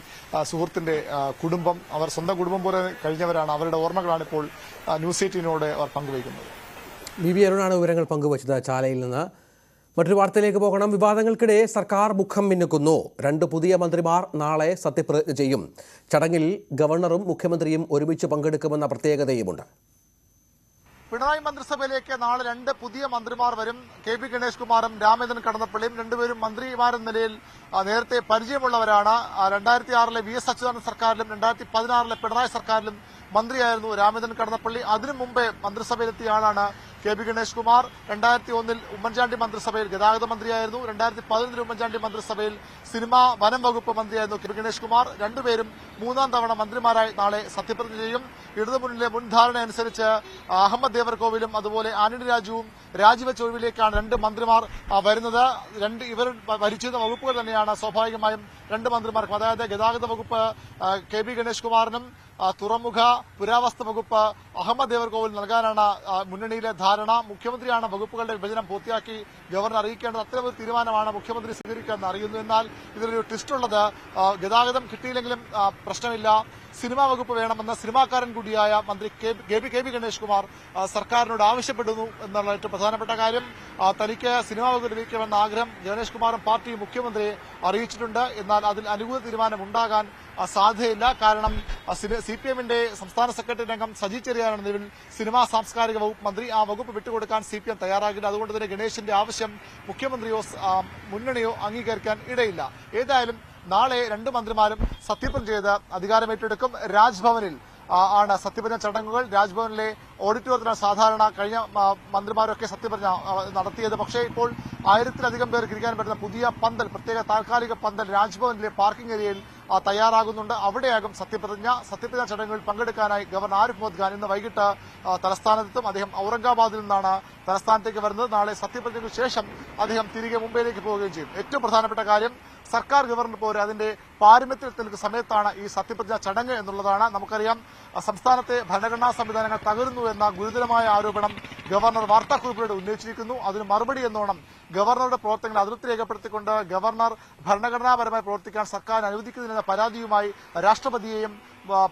സുഹൃത്തിന്റെ കുടുംബം. അവർ സ്വന്തം കുടുംബം പോലെ കഴിഞ്ഞവരാണ്. അവരുടെ ഓർമ്മകളാണ് ഇപ്പോൾ ന്യൂസ് 18നോട് അവർ പങ്കുവയ്ക്കുന്നത്. ബി അരുണാണ് വിവരങ്ങൾ പങ്കുവച്ചത് ചാലയിൽ നിന്ന്. മറ്റൊരു വാർത്തയിലേക്ക് പോകണം. വിവാദങ്ങൾക്കിടെ സർക്കാർ മുഖം മിന്നുക്കുന്നു. 2 പുതിയ മന്ത്രിമാർ നാളെ സത്യപ്രതിജ്ഞ ചെയ്യും. ചടങ്ങിൽ ഗവർണറും മുഖ്യമന്ത്രിയും ഒരുമിച്ച് പങ്കെടുക്കുമെന്ന പ്രത്യേകതയുമുണ്ട്. പിണറായി മന്ത്രിസഭയിലേക്ക് നാളെ 2 പുതിയ മന്ത്രിമാർ വരും. കെ പി ഗണേഷ് കുമാറും രാമചന്ദ്രൻ കടന്നപ്പള്ളിയും. രണ്ടുപേരും മന്ത്രിമാരെന്ന നിലയിൽ നേരത്തെ പരിചയമുള്ളവരാണ്. 2006 വി എസ് അച്യുതാനന്ദൻ സർക്കാരിലും 2016 പിണറായി സർക്കാരിലും മന്ത്രിയായിരുന്നു രാമചന്ദ്രൻ കടന്നപ്പള്ളി. അതിനു മുമ്പേ മന്ത്രിസഭയിലെത്തിയ ആളാണ് കെ പി ഗണേഷ് കുമാർ. 2001 ഉമ്മൻചാണ്ടി മന്ത്രിസഭയിൽ ഗതാഗത മന്ത്രിയായിരുന്നു. 2011 ഉമ്മൻചാണ്ടി മന്ത്രിസഭയിൽ സിനിമ വനം വകുപ്പ് മന്ത്രിയായിരുന്നു കെ പി ഗണേഷ് കുമാർ. രണ്ടുപേരും 3ാം തവണ മന്ത്രിമാരായി നാളെ സത്യപ്രതിജ്ഞ ചെയ്യും. ഇടതുമുന്നണിയിലെ മുൻധാരണ അനുസരിച്ച് അഹമ്മദ് ദേവർകോവിലും അതുപോലെ ആന്റണി രാജുവും രാജിവെച്ച ഒഴിവിലേക്കാണ് 2 മന്ത്രിമാർ വരുന്നത്. ഇവർ ഭരിച്ചിരുന്ന വകുപ്പുകൾ തന്നെയാണ് സ്വാഭാവികമായും 2 മന്ത്രിമാർക്കും. അതായത് ഗതാഗത വകുപ്പ് കെ പി ഗണേഷ് കുമാറിനും തുറമുഖ പുരാവസ്തു വകുപ്പ് അഹമ്മദ് ദേവർകോവിൽ നൽകാനാണ് മുന്നണിയിലെ ധാരണ. മുഖ്യമന്ത്രിയാണ് വകുപ്പുകളുടെ വിഭജനം പൂർത്തിയാക്കി ഗവർണർ അറിയിക്കേണ്ടത്. അത്തരമൊരു തീരുമാനമാണ് മുഖ്യമന്ത്രി സ്വീകരിക്കുകയെന്ന് അറിയുന്നു. എന്നാൽ ഇതിലൊരു ട്വിസ്റ്റ് ഉള്ളത്, ഗതാഗതം കിട്ടിയില്ലെങ്കിലും പ്രശ്നമില്ല, സിനിമാ വകുപ്പ് വേണമെന്ന് സിനിമാക്കാരൻ കൂടിയായ മന്ത്രി കെ പി ഗണേഷ് കുമാർ സർക്കാരിനോട് ആവശ്യപ്പെടുന്നു എന്നുള്ള ഏറ്റവും പ്രധാനപ്പെട്ട കാര്യം. തനിക്ക് സിനിമാ വകുപ്പ് ലഭിക്കുമെന്ന ആഗ്രഹം ഗണേഷ് കുമാറും പാർട്ടിയും മുഖ്യമന്ത്രിയെ അറിയിച്ചിട്ടുണ്ട്. എന്നാൽ അതിൽ അനുകൂല തീരുമാനം ഉണ്ടാകാൻ സാധ്യതയില്ല. കാരണം CPM-ന്റെ സംസ്ഥാന സെക്രട്ടറി അംഗം സജി ചെറിയാനാണ് നിലവിൽ സിനിമാ സാംസ്കാരിക വകുപ്പ് മന്ത്രി. ആ വകുപ്പ് വിട്ടുകൊടുക്കാൻ CPM തയ്യാറാകില്ല. അതുകൊണ്ട് തന്നെ ഗണേഷിന്റെ ആവശ്യം മുഖ്യമന്ത്രിയോ മുന്നണിയോ അംഗീകരിക്കാൻ ഇടയില്ല. ഏതായാലും നാളെ 2 മന്ത്രിമാരും സത്യപ്രതിജ്ഞ ചെയ്ത് അധികാരമേറ്റെടുക്കും. രാജ്ഭവനിൽ ആണ് സത്യപ്രതിജ്ഞ ചടങ്ങുകൾ. രാജ്ഭവനിലെ ഓഡിറ്റോറിയത്തിലാണ് സാധാരണ കഴിഞ്ഞ മന്ത്രിമാരൊക്കെ സത്യപ്രതിജ്ഞ നടത്തിയത്. പക്ഷേ ഇപ്പോൾ 1000-ലധികം പേർക്ക് ഇരിക്കാൻ പറ്റുന്ന പുതിയ പന്തൽ, പ്രത്യേക താൽക്കാലിക പന്തൽ രാജ്ഭവനിലെ പാർക്കിംഗ് ഏരിയയിൽ തയ്യാറാകുന്നുണ്ട്. അവിടെയാകും സത്യപ്രതിജ്ഞ ചടങ്ങുകളിൽ പങ്കെടുക്കാനായി ഗവർണർ ആരിഫ് മുഹമ്മദ് ഖാൻ ഇന്ന് വൈകിട്ട് തലസ്ഥാനത്തെത്തും. അദ്ദേഹം ഔറംഗാബാദിൽ നിന്നാണ് തലസ്ഥാനത്തേക്ക് വരുന്നത്. നാളെ സത്യപ്രതിജ്ഞയ്ക്ക് ശേഷം അദ്ദേഹം തിരികെ മുംബൈയിലേക്ക് പോവുകയും ചെയ്യും. ഏറ്റവും പ്രധാനപ്പെട്ട കാര്യം, സർക്കാർ ഗവർണർ പോരെ അതിന്റെ പാരമ്യത്തിൽ നിൽക്കുന്ന സമയത്താണ് ഈ സത്യപ്രതിജ്ഞ ചടങ്ങ് എന്നുള്ളതാണ്. നമുക്കറിയാം, സംസ്ഥാനത്തെ ഭരണഘടനാ സംവിധാനങ്ങൾ തകരുന്നു എന്ന ഗുരുതരമായ ആരോപണം ഗവർണർ വാർത്താക്കുറിപ്പിലൂടെ ഉന്നയിച്ചിരിക്കുന്നു. അതിന് മറുപടി എന്നോണം ഗവർണറുടെ പ്രവർത്തനങ്ങൾ അതൃപ്തി രേഖപ്പെടുത്തിക്കൊണ്ട് ഗവർണർ ഭരണഘടനാപരമായി പ്രവർത്തിക്കാൻ സർക്കാർ അനുവദിക്കുന്നില്ലെന്ന പരാതിയുമായി രാഷ്ട്രപതിയെയും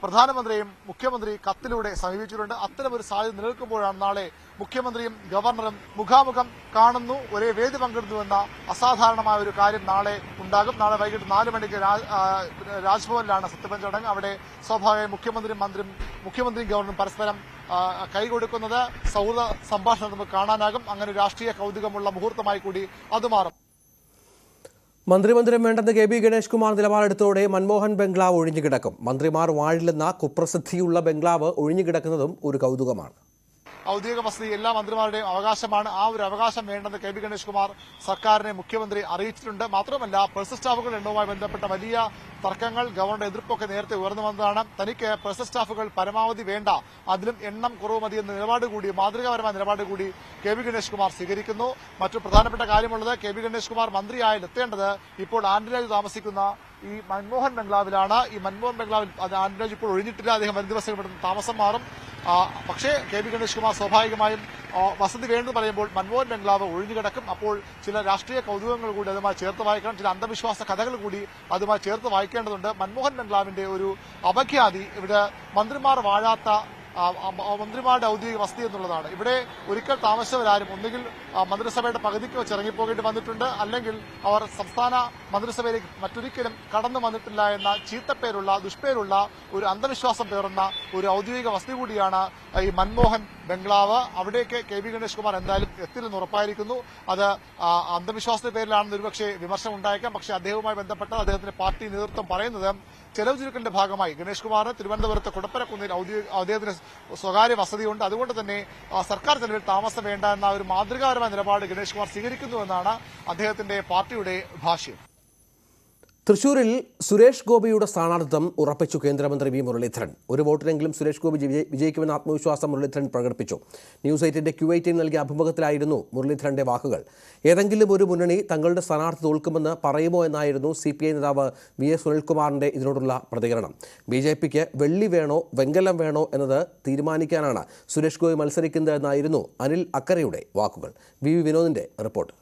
പ്രധാനമന്ത്രിയും മുഖ്യമന്ത്രി കത്തിലൂടെ സമീപിച്ചിട്ടുണ്ട്. അത്തരമൊരു സാധ്യത നിലനിൽക്കുമ്പോഴാണ് നാളെ മുഖ്യമന്ത്രിയും ഗവർണറും മുഖാമുഖം കാണുന്നു, ഒരേ വേദി പങ്കിടുന്നുവെന്ന അസാധാരണമായ ഒരു കാര്യം നാളെ ഉണ്ടാകും. നാളെ വൈകിട്ട് 4 മണിക്ക് രാജ്ഭവനിലാണ് സത്യപ്രതിജ്ഞ ചടങ്ങ്. അവിടെ സ്വാഭാവികമായും മുഖ്യമന്ത്രിയും ഗവർണറും പരസ്പരം കൈകൊടുക്കുന്നത് സൗഹൃദ സംഭാഷണം നമുക്ക് കാണാനാകും. അങ്ങനെ രാഷ്ട്രീയ കൗതുകമുള്ള മുഹൂർത്തമായി കൂടി അത് മാറും. മന്ത്രിമന്ദിരം വേണ്ടെന്ന് കെ ബി ഗണേഷ് കുമാർ നിലപാടെടുത്തോടെ മൻമോഹൻ ബംഗ്ലാവ് ഒഴിഞ്ഞുകിടക്കും. മന്ത്രിമാർ വാഴില്ലെന്ന കുപ്രസിദ്ധിയുള്ള ബംഗ്ലാവ് ഒഴിഞ്ഞുകിടക്കുന്നതും ഒരു കൗതുകമാണ്. ഔദ്യോഗിക വസതി എല്ലാ മന്ത്രിമാരുടെയും അവകാശമാണ്. ആ ഒരു അവകാശം വേണ്ടെന്ന് കെ ബി ഗണേഷ് കുമാർ സർക്കാരിനെ മുഖ്യമന്ത്രി അറിയിച്ചിട്ടുണ്ട്. മാത്രമല്ല, പേഴ്സണൽ സ്റ്റാഫുകളുടെ എണ്ണവുമായി ബന്ധപ്പെട്ട വലിയ തർക്കങ്ങൾ, ഗവർണറുടെ എതിർപ്പൊക്കെ നേരത്തെ ഉയർന്നു വന്നതാണ്. തനിക്ക് പേഴ്സണൽ സ്റ്റാഫുകൾ പരമാവധി വേണ്ട, അതിലും എണ്ണം കുറവ് മതി എന്ന നിലപാട് കൂടി, മാതൃകാപരമായ നിലപാട് കൂടി കെ ബി ഗണേഷ് കുമാർ സ്വീകരിക്കുന്നു. മറ്റു പ്രധാനപ്പെട്ട കാര്യമുള്ളത്, കെ ബി ഗണേഷ് കുമാർ മന്ത്രിയായാൽ എത്തേണ്ടത് ഇപ്പോൾ ആന്റണി താമസിക്കുന്ന ഈ മൻമോഹൻ ബംഗ്ലാവിലാണ്. ഈ മൻമോഹൻ ബംഗ്ലാവിൽ ആന്റണി ഇപ്പോൾ ഒഴിഞ്ഞിട്ടില്ല. അദ്ദേഹം വരും ദിവസം ഇവിടുന്ന് താമസം മാറും. പക്ഷേ കെ ബി ഗണേഷ് കുമാർ സ്വാഭാവികമായും വസതി വേണ്ടെന്ന് പറയുമ്പോൾ മൻമോഹൻ ബംഗ്ലാവ് ഒഴിഞ്ഞുകിടക്കും. അപ്പോൾ ചില രാഷ്ട്രീയ കൗതുകങ്ങൾ കൂടി അതുമായി ചേർത്ത് വായിക്കണം, ചില അന്ധവിശ്വാസ കഥകൾ കൂടി അതുമായി ചേർത്ത് വായിക്കേണ്ടതുണ്ട്. മൻമോഹൻ ബംഗ്ലാവിന്റെ ഒരു അപഖ്യാതി ഇവിടെ മന്ത്രിമാർ വാഴാത്ത മന്ത്രിമാരുടെ ഔദ്യോഗിക വസതി എന്നുള്ളതാണ്. ഇവിടെ ഒരിക്കൽ താമസിച്ചവരാരും ഒന്നുകിൽ മന്ത്രിസഭയുടെ പകുതിക്ക് വെച്ച് ഇറങ്ങിപ്പോകേണ്ടി വന്നിട്ടുണ്ട്, അല്ലെങ്കിൽ അവർ സംസ്ഥാന മന്ത്രിസഭയിലേക്ക് മറ്റൊരിക്കലും കടന്നു വന്നിട്ടില്ല എന്ന ചീത്തപ്പേരുള്ള, ദുഷ്പേരുള്ള ഒരു അന്ധവിശ്വാസം പേറുന്ന ഒരു ഔദ്യോഗിക വസതി കൂടിയാണ് ഈ മൻമോഹൻ ബംഗ്ലാവ്. അവിടേക്ക് കെ ബി ഗണേഷ് കുമാർ എന്തായാലും എത്തില്ലെന്ന് ഉറപ്പായിരിക്കുന്നു. അത് അന്ധവിശ്വാസത്തിന്റെ പേരിലാണെന്ന് ഒരുപക്ഷെ വിമർശനം ഉണ്ടായേക്കാം. പക്ഷേ അദ്ദേഹവുമായി ബന്ധപ്പെട്ട അദ്ദേഹത്തിന്റെ പാർട്ടി നേതൃത്വം പറയുന്നത് ചെലവ് ചുരുക്കലിന്റെ ഭാഗമായി ഗണേഷ് കുമാറിന് തിരുവനന്തപുരത്ത് കൊടപ്പരക്കുന്നിൽ അദ്ദേഹത്തിന് സ്വകാര്യ വസതിയുണ്ട്. അതുകൊണ്ട് തന്നെ സർക്കാർ ചെലവിൽ താമസം വേണ്ട എന്ന ഒരു മാതൃകാപരമായ നിലപാട് ഗണേഷ് കുമാർ സ്വീകരിക്കുന്നുവെന്നാണ് അദ്ദേഹത്തിന്റെ പാർട്ടിയുടെ ഭാഷ്യം. തൃശൂരിൽ സുരേഷ് ഗോപിയുടെ സ്ഥാനാർത്ഥിത്വം ഉറപ്പിച്ചു കേന്ദ്രമന്ത്രി വി മുരളീധരൻ. ഒരു വോട്ടിനെങ്കിലും സുരേഷ് ഗോപി വിജയിക്കുമെന്ന ആത്മവിശ്വാസം മുരളീധരൻ പ്രകടിപ്പിച്ചു. ന്യൂസ് 8ന്റെ Q18 നൽകിയ അഭിമുഖത്തിലായിരുന്നു മുരളീധരന്റെ വാക്കുകൾ. ഏതെങ്കിലും ഒരു മുന്നണി തങ്ങളുടെ സ്ഥാനാർത്ഥി തോൽക്കുമെന്ന് പറയുമോ എന്നായിരുന്നു CPI നേതാവ് VS സുനിൽകുമാറിന്റെ ഇതിനോടുള്ള പ്രതികരണം. BJPക്ക് വെള്ളി വേണോ വെങ്കലം വേണോ എന്നത് തീരുമാനിക്കാനാണ് സുരേഷ് ഗോപി മത്സരിക്കുന്നതെന്നായിരുന്നു അനിൽ അക്കരയുടെ വാക്കുകൾ. വി വിനോദിന്റെ റിപ്പോർട്ട്.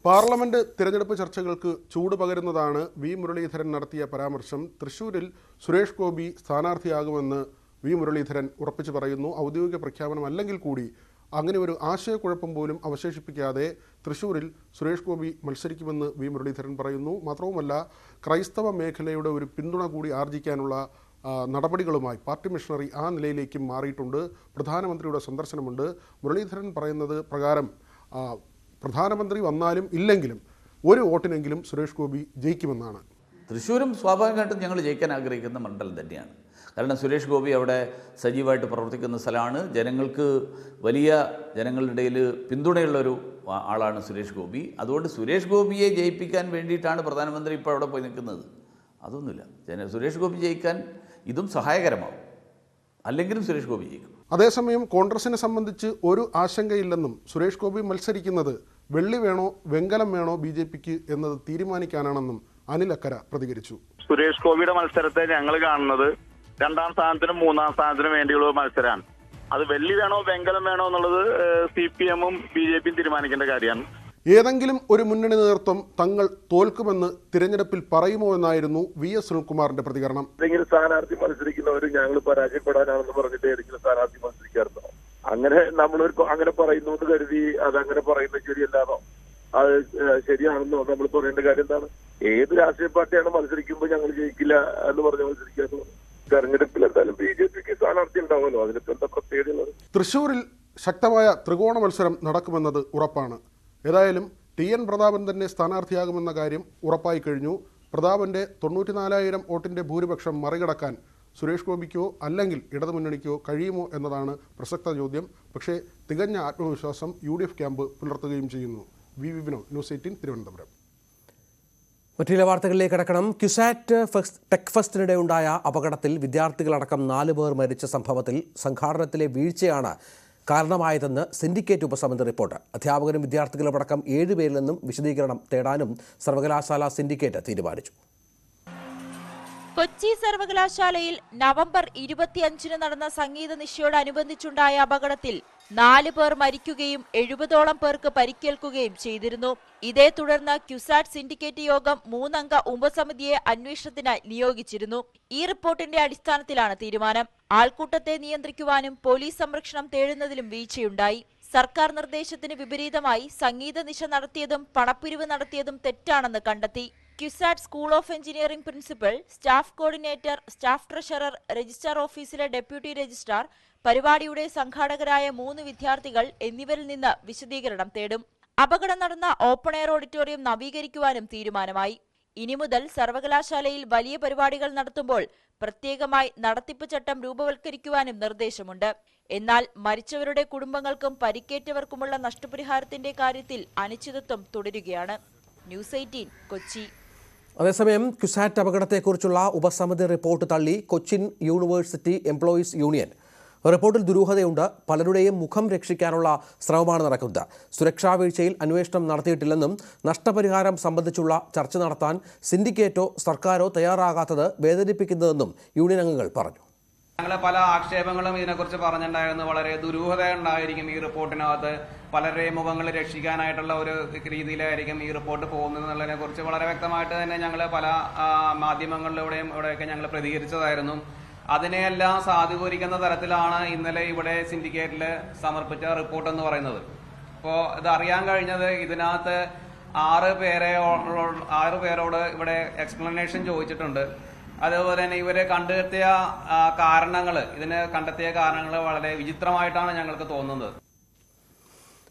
പാർലമെന്റ് തിരഞ്ഞെടുപ്പ് ചർച്ചകൾക്ക് ചൂട് പകരുന്നതാണ് വി മുരളീധരൻ നടത്തിയ പരാമർശം. തൃശൂരിൽ സുരേഷ് ഗോപി സ്ഥാനാർത്ഥിയാകുമെന്ന് വി മുരളീധരൻ ഉറപ്പിച്ചു പറയുന്നു. ഔദ്യോഗിക പ്രഖ്യാപനം അല്ലെങ്കിൽ കൂടി അങ്ങനെ ഒരു ആശയക്കുഴപ്പം പോലും അവശേഷിപ്പിക്കാതെ തൃശൂരിൽ സുരേഷ് ഗോപി മത്സരിക്കുമെന്ന് വി മുരളീധരൻ പറയുന്നു. മാത്രവുമല്ല, ക്രൈസ്തവ മേഖലയുടെ ഒരു പിന്തുണ കൂടി ആർജിക്കാനുള്ള നടപടികളുമായി പാർട്ടി മിഷണറി ആ നിലയിലേക്കും മാറിയിട്ടുണ്ട്. പ്രധാനമന്ത്രിയുടെ സന്ദർശനമുണ്ട്. മുരളീധരൻ പറയുന്നത് പ്രകാരം പ്രധാനമന്ത്രി വന്നാലും ഇല്ലെങ്കിലും ഒരു വോട്ടിനെങ്കിലും സുരേഷ് ഗോപി ജയിക്കുമെന്നാണ്. തൃശ്ശൂരും സ്വാഭാവികമായിട്ടും ഞങ്ങൾ ജയിക്കാൻ ആഗ്രഹിക്കുന്ന മണ്ഡലം തന്നെയാണ്. കാരണം സുരേഷ് ഗോപി അവിടെ സജീവമായിട്ട് പ്രവർത്തിക്കുന്ന സ്ഥലമാണ്. ജനങ്ങളുടെ ഇടയിൽ പിന്തുണയുള്ളൊരു ആളാണ് സുരേഷ് ഗോപി. അതുകൊണ്ട് സുരേഷ് ഗോപിയെ ജയിപ്പിക്കാൻ വേണ്ടിയിട്ടാണ് പ്രധാനമന്ത്രി ഇപ്പോൾ അവിടെ പോയി നിൽക്കുന്നത്. അതൊന്നുമില്ല. സുരേഷ് ഗോപി ജയിക്കാൻ ഇതും സഹായകരമാവും. അല്ലെങ്കിലും സുരേഷ് ഗോപി ജയിക്കും. അതേസമയം കോൺഗ്രസിനെ സംബന്ധിച്ച് ഒരു ആശങ്കയില്ലെന്നും സുരേഷ് ഗോപി മത്സരിക്കുന്നത് വെള്ളി വേണോ വെങ്കലം വേണോ BJPക്ക് എന്നത് തീരുമാനിക്കാനാണെന്നും അനിൽ അക്കര പ്രതികരിച്ചു. സുരേഷ് ഗോപിയുടെ മത്സരത്തെ ഞങ്ങൾ കാണുന്നത് 2ാം സ്ഥാനത്തിനും 3ാം സ്ഥാനത്തിനും വേണ്ടിയുള്ള മത്സരമാണ്. അത് വെള്ളി വേണോ വെങ്കലം വേണോ എന്നുള്ളത് CPM-ഉം BJPയും തീരുമാനിക്കേണ്ട കാര്യമാണ്. ഏതെങ്കിലും ഒരു മുന്നണി നേതൃത്വം തങ്ങൾ തോൽക്കുമെന്ന് തിരഞ്ഞെടുപ്പിൽ പറയുമോ എന്നായിരുന്നു VS സുനിൽകുമാറിന്റെ പ്രതികരണം. ഏതെങ്കിലും സ്ഥാനാർത്ഥി മത്സരിക്കുന്നവർ ഞങ്ങൾ പരാജയപ്പെടാനാണെന്ന് പറഞ്ഞിട്ട് ഏതെങ്കിലും സ്ഥാനാർത്ഥി മത്സരിക്കാറുണ്ടോ? അങ്ങനെ അങ്ങനെ പറയുന്നു എന്ന് കരുതി അതങ്ങനെ പറയുന്നത് ശരിയല്ലാന്നോ, അത് ശരിയാണെന്നോ നമ്മൾ പറയേണ്ട കാര്യം എന്താണ്? ഏത് രാഷ്ട്രീയ പാർട്ടിയാണ് മത്സരിക്കുമ്പോൾ ഞങ്ങൾ ജയിക്കില്ല എന്ന് പറഞ്ഞ് മത്സരിക്കാറുള്ളത്? തെരഞ്ഞെടുപ്പിൽ എന്തായാലും BJPക്ക് സ്ഥാനാർത്ഥി ഉണ്ടാവുമല്ലോ, അതിനിപ്പോ എന്താ പ്രത്യേകത? തൃശൂരിൽ ശക്തമായ ത്രികോണ മത്സരം നടക്കുമെന്നത് ഉറപ്പാണ്. ഏതായാലും TN പ്രതാപൻ തന്നെ സ്ഥാനാർത്ഥിയാകുമെന്ന കാര്യം ഉറപ്പായി കഴിഞ്ഞു. പ്രതാപന്റെ 94,000 വോട്ടിന്റെ ഭൂരിപക്ഷം മറികടക്കാൻ സുരേഷ് ഗോപിക്കോ അല്ലെങ്കിൽ ഇടതുമുന്നണിക്കോ കഴിയുമോ എന്നതാണ് പ്രസക്ത ചോദ്യം. പക്ഷേ തികഞ്ഞ ആത്മവിശ്വാസം UDF ക്യാമ്പ് പുലർത്തുകയും ചെയ്യുന്നു. V Vinod, news 18 Thiruvananthapuram. മറ്റു ചില വാർത്തകളിലേക്ക് കടക്കണം. ക്യുസാറ്റ് ടെക് ഫെസ്റ്റിനിടെ ഉണ്ടായ അപകടത്തിൽ വിദ്യാർത്ഥികളടക്കം 4 പേർ മരിച്ച സംഭവത്തിൽ സംഘാടനത്തിലെ വീഴ്ചയാണ് കാരണമായതെന്ന് സിൻഡിക്കേറ്റ് ഉപസമിതി റിപ്പോർട്ട്. അധ്യാപകരും വിദ്യാർത്ഥികളുമടക്കം 7 പേരിൽ നിന്നും വിശദീകരണം തേടാനും സർവകലാശാല സിൻഡിക്കേറ്റ് തീരുമാനിച്ചു. കൊച്ചി സർവകലാശാലയിൽ നവംബർ 25 നടന്ന സംഗീത നിശയോടനുബന്ധിച്ചുണ്ടായ അപകടത്തിൽ 4 പേർ മരിക്കുകയും 70ഓളം പേർക്ക് പരിക്കേൽക്കുകയും ചെയ്തിരുന്നു. ഇതേ തുടർന്ന് ക്യുസാറ്റ് സിൻഡിക്കേറ്റ് യോഗം 3 അംഗ ഉപസമിതിയെ അന്വേഷണത്തിനായി നിയോഗിച്ചിരുന്നു. ഈ റിപ്പോർട്ടിന്റെ അടിസ്ഥാനത്തിലാണ് തീരുമാനം. ആൾക്കൂട്ടത്തെ നിയന്ത്രിക്കുവാനും പോലീസ് സംരക്ഷണം തേടുന്നതിലും വീഴ്ചയുണ്ടായി. സർക്കാർ നിർദ്ദേശത്തിന് വിപരീതമായി സംഗീത നിശ നടത്തിയതും പണപ്പിരിവ് നടത്തിയതും തെറ്റാണെന്ന് കണ്ടെത്തി. CUSAT school of engineering principal, staff coordinator, staff treasurer, registrar ഓഫീസിലെ ഡെപ്യൂട്ടി രജിസ്ട്രാർ, പരിപാടിയുടെ സംഘാടകരായ 3 വിദ്യാർത്ഥികൾ എന്നിവരിൽ നിന്ന് വിശദീകരണം തേടും. അപകടം നടന്ന ഓപ്പൺ എയർ ഓഡിറ്റോറിയം നവീകരിക്കുവാനും തീരുമാനമായി. ഇനി മുതൽ സർവകലാശാലയിൽ വലിയ പരിപാടികൾ നടത്തുമ്പോൾ പ്രത്യേകമായി നടത്തിപ്പ് ചട്ടം രൂപവൽക്കരിക്കുവാനും നിർദ്ദേശമുണ്ട്. എന്നാൽ മരിച്ചവരുടെ കുടുംബങ്ങൾക്കും പരിക്കേറ്റവർക്കുമുള്ള നഷ്ടപരിഹാരത്തിന്റെ കാര്യത്തിൽ അനിശ്ചിതത്വം തുടരുകയാണ്. ന്യൂസ് 18 കൊച്ചി. അതേസമയം ക്യുസാറ്റ് അപകടത്തെക്കുറിച്ചുള്ള ഉപസമിതി റിപ്പോർട്ട് തള്ളി കൊച്ചിൻ യൂണിവേഴ്സിറ്റി എംപ്ലോയീസ് യൂണിയൻ. റിപ്പോർട്ടിൽ ദുരൂഹതയുണ്ട്. പലരുടെയും മുഖം രക്ഷിക്കാനുള്ള ശ്രമമാണ് നടക്കുന്നത്. സുരക്ഷാ വീഴ്ചയിൽ അന്വേഷണം നടത്തിയിട്ടില്ലെന്നും നഷ്ടപരിഹാരം സംബന്ധിച്ചുള്ള ചർച്ച നടത്താൻ സിൻഡിക്കേറ്റോ സർക്കാരോ തയ്യാറാകാത്തത് വേദനിപ്പിക്കുന്നതെന്നും യൂണിയൻ അംഗങ്ങൾ പറഞ്ഞു. ഞങ്ങൾ പല ആക്ഷേപങ്ങളും ഇതിനെക്കുറിച്ച് പറഞ്ഞിട്ടുണ്ടായിരുന്നു. വളരെ ദുരൂഹത ഉണ്ടായിരിക്കും ഈ റിപ്പോർട്ടിനകത്ത്. പലരുടെയും മുഖങ്ങൾ രക്ഷിക്കാനായിട്ടുള്ള ഒരു രീതിയിലായിരിക്കും ഈ റിപ്പോർട്ട് പോകുന്നത് എന്നുള്ളതിനെ കുറിച്ച് വളരെ വ്യക്തമായിട്ട് തന്നെ ഞങ്ങൾ പല മാധ്യമങ്ങളിലൂടെയും ഇവിടെയൊക്കെ ഞങ്ങൾ പ്രതികരിച്ചതായിരുന്നു. അതിനെയെല്ലാം സാധൂകരിക്കുന്ന തരത്തിലാണ് ഇന്നലെ ഇവിടെ സിൻഡിക്കേറ്റിൽ സമർപ്പിച്ച റിപ്പോർട്ട് എന്ന് പറയുന്നത്. അപ്പോൾ ഇത് അറിയാൻ കഴിഞ്ഞത് ഇതിനകത്ത് 6 പേരോട് ഇവിടെ എക്സ്പ്ലനേഷൻ ചോദിച്ചിട്ടുണ്ട്. അതുപോലെ തന്നെ ഇവരെ കണ്ടെത്തിയ കാരണങ്ങൾ വളരെ വിചിത്രമായിട്ടാണ് ഞങ്ങൾക്ക് തോന്നുന്നത്.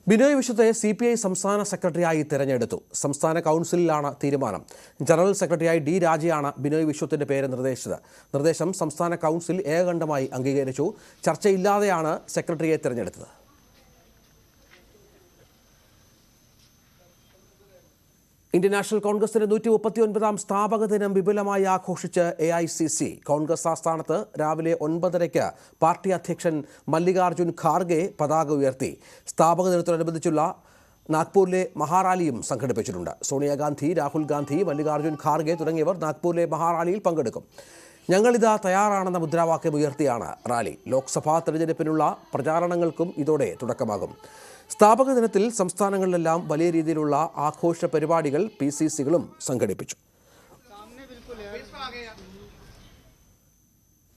ബിനോയ് വിശ്വത്തെ CPI സംസ്ഥാന സെക്രട്ടറിയായി തിരഞ്ഞെടുത്തു. സംസ്ഥാന കൗൺസിലിലാണ് തീരുമാനം. ജനറൽ സെക്രട്ടറിയായി D രാജയാണ് ബിനോയ് വിശ്വത്തിന്റെ പേര് നിർദ്ദേശിച്ചത്. നിർദ്ദേശം സംസ്ഥാന കൗൺസിൽ ഏകകണ്ഠമായി അംഗീകരിച്ചു. ചർച്ചയില്ലാതെയാണ് സെക്രട്ടറിയെ തിരഞ്ഞെടുത്തത്. ഇന്ത്യൻ നാഷണൽ കോൺഗ്രസിന്റെ 139ാം സ്ഥാപക ദിനം വിപുലമായി ആഘോഷിച്ച് AICC. കോൺഗ്രസ് ആസ്ഥാനത്ത് രാവിലെ 9:30 പാർട്ടി അധ്യക്ഷൻ മല്ലികാർജുൻ ഖാർഗെ പതാക ഉയർത്തി. സ്ഥാപക ദിനത്തോടനുബന്ധിച്ചുള്ള നാഗ്പൂരിലെ മഹാറാലിയും സംഘടിപ്പിച്ചിട്ടുണ്ട്. സോണിയാഗാന്ധി, രാഹുൽ ഗാന്ധി, മല്ലികാർജുൻ ഖാർഗെ തുടങ്ങിയവർ നാഗ്പൂരിലെ മഹാറാലിയിൽ പങ്കെടുക്കും. ഞങ്ങളിതാ തയ്യാറാണെന്ന മുദ്രാവാക്യം ഉയർത്തിയാണ് റാലി. ലോക്സഭാ തെരഞ്ഞെടുപ്പിനുള്ള പ്രചാരണങ്ങൾക്കും ഇതോടെ തുടക്കമാകും. സ്ഥാപക ദിനത്തിൽ സംസ്ഥാനങ്ങളിലെല്ലാം വലിയ രീതിയിലുള്ള ആഘോഷ പരിപാടികൾ PCCകളും സംഘടിപ്പിച്ചു.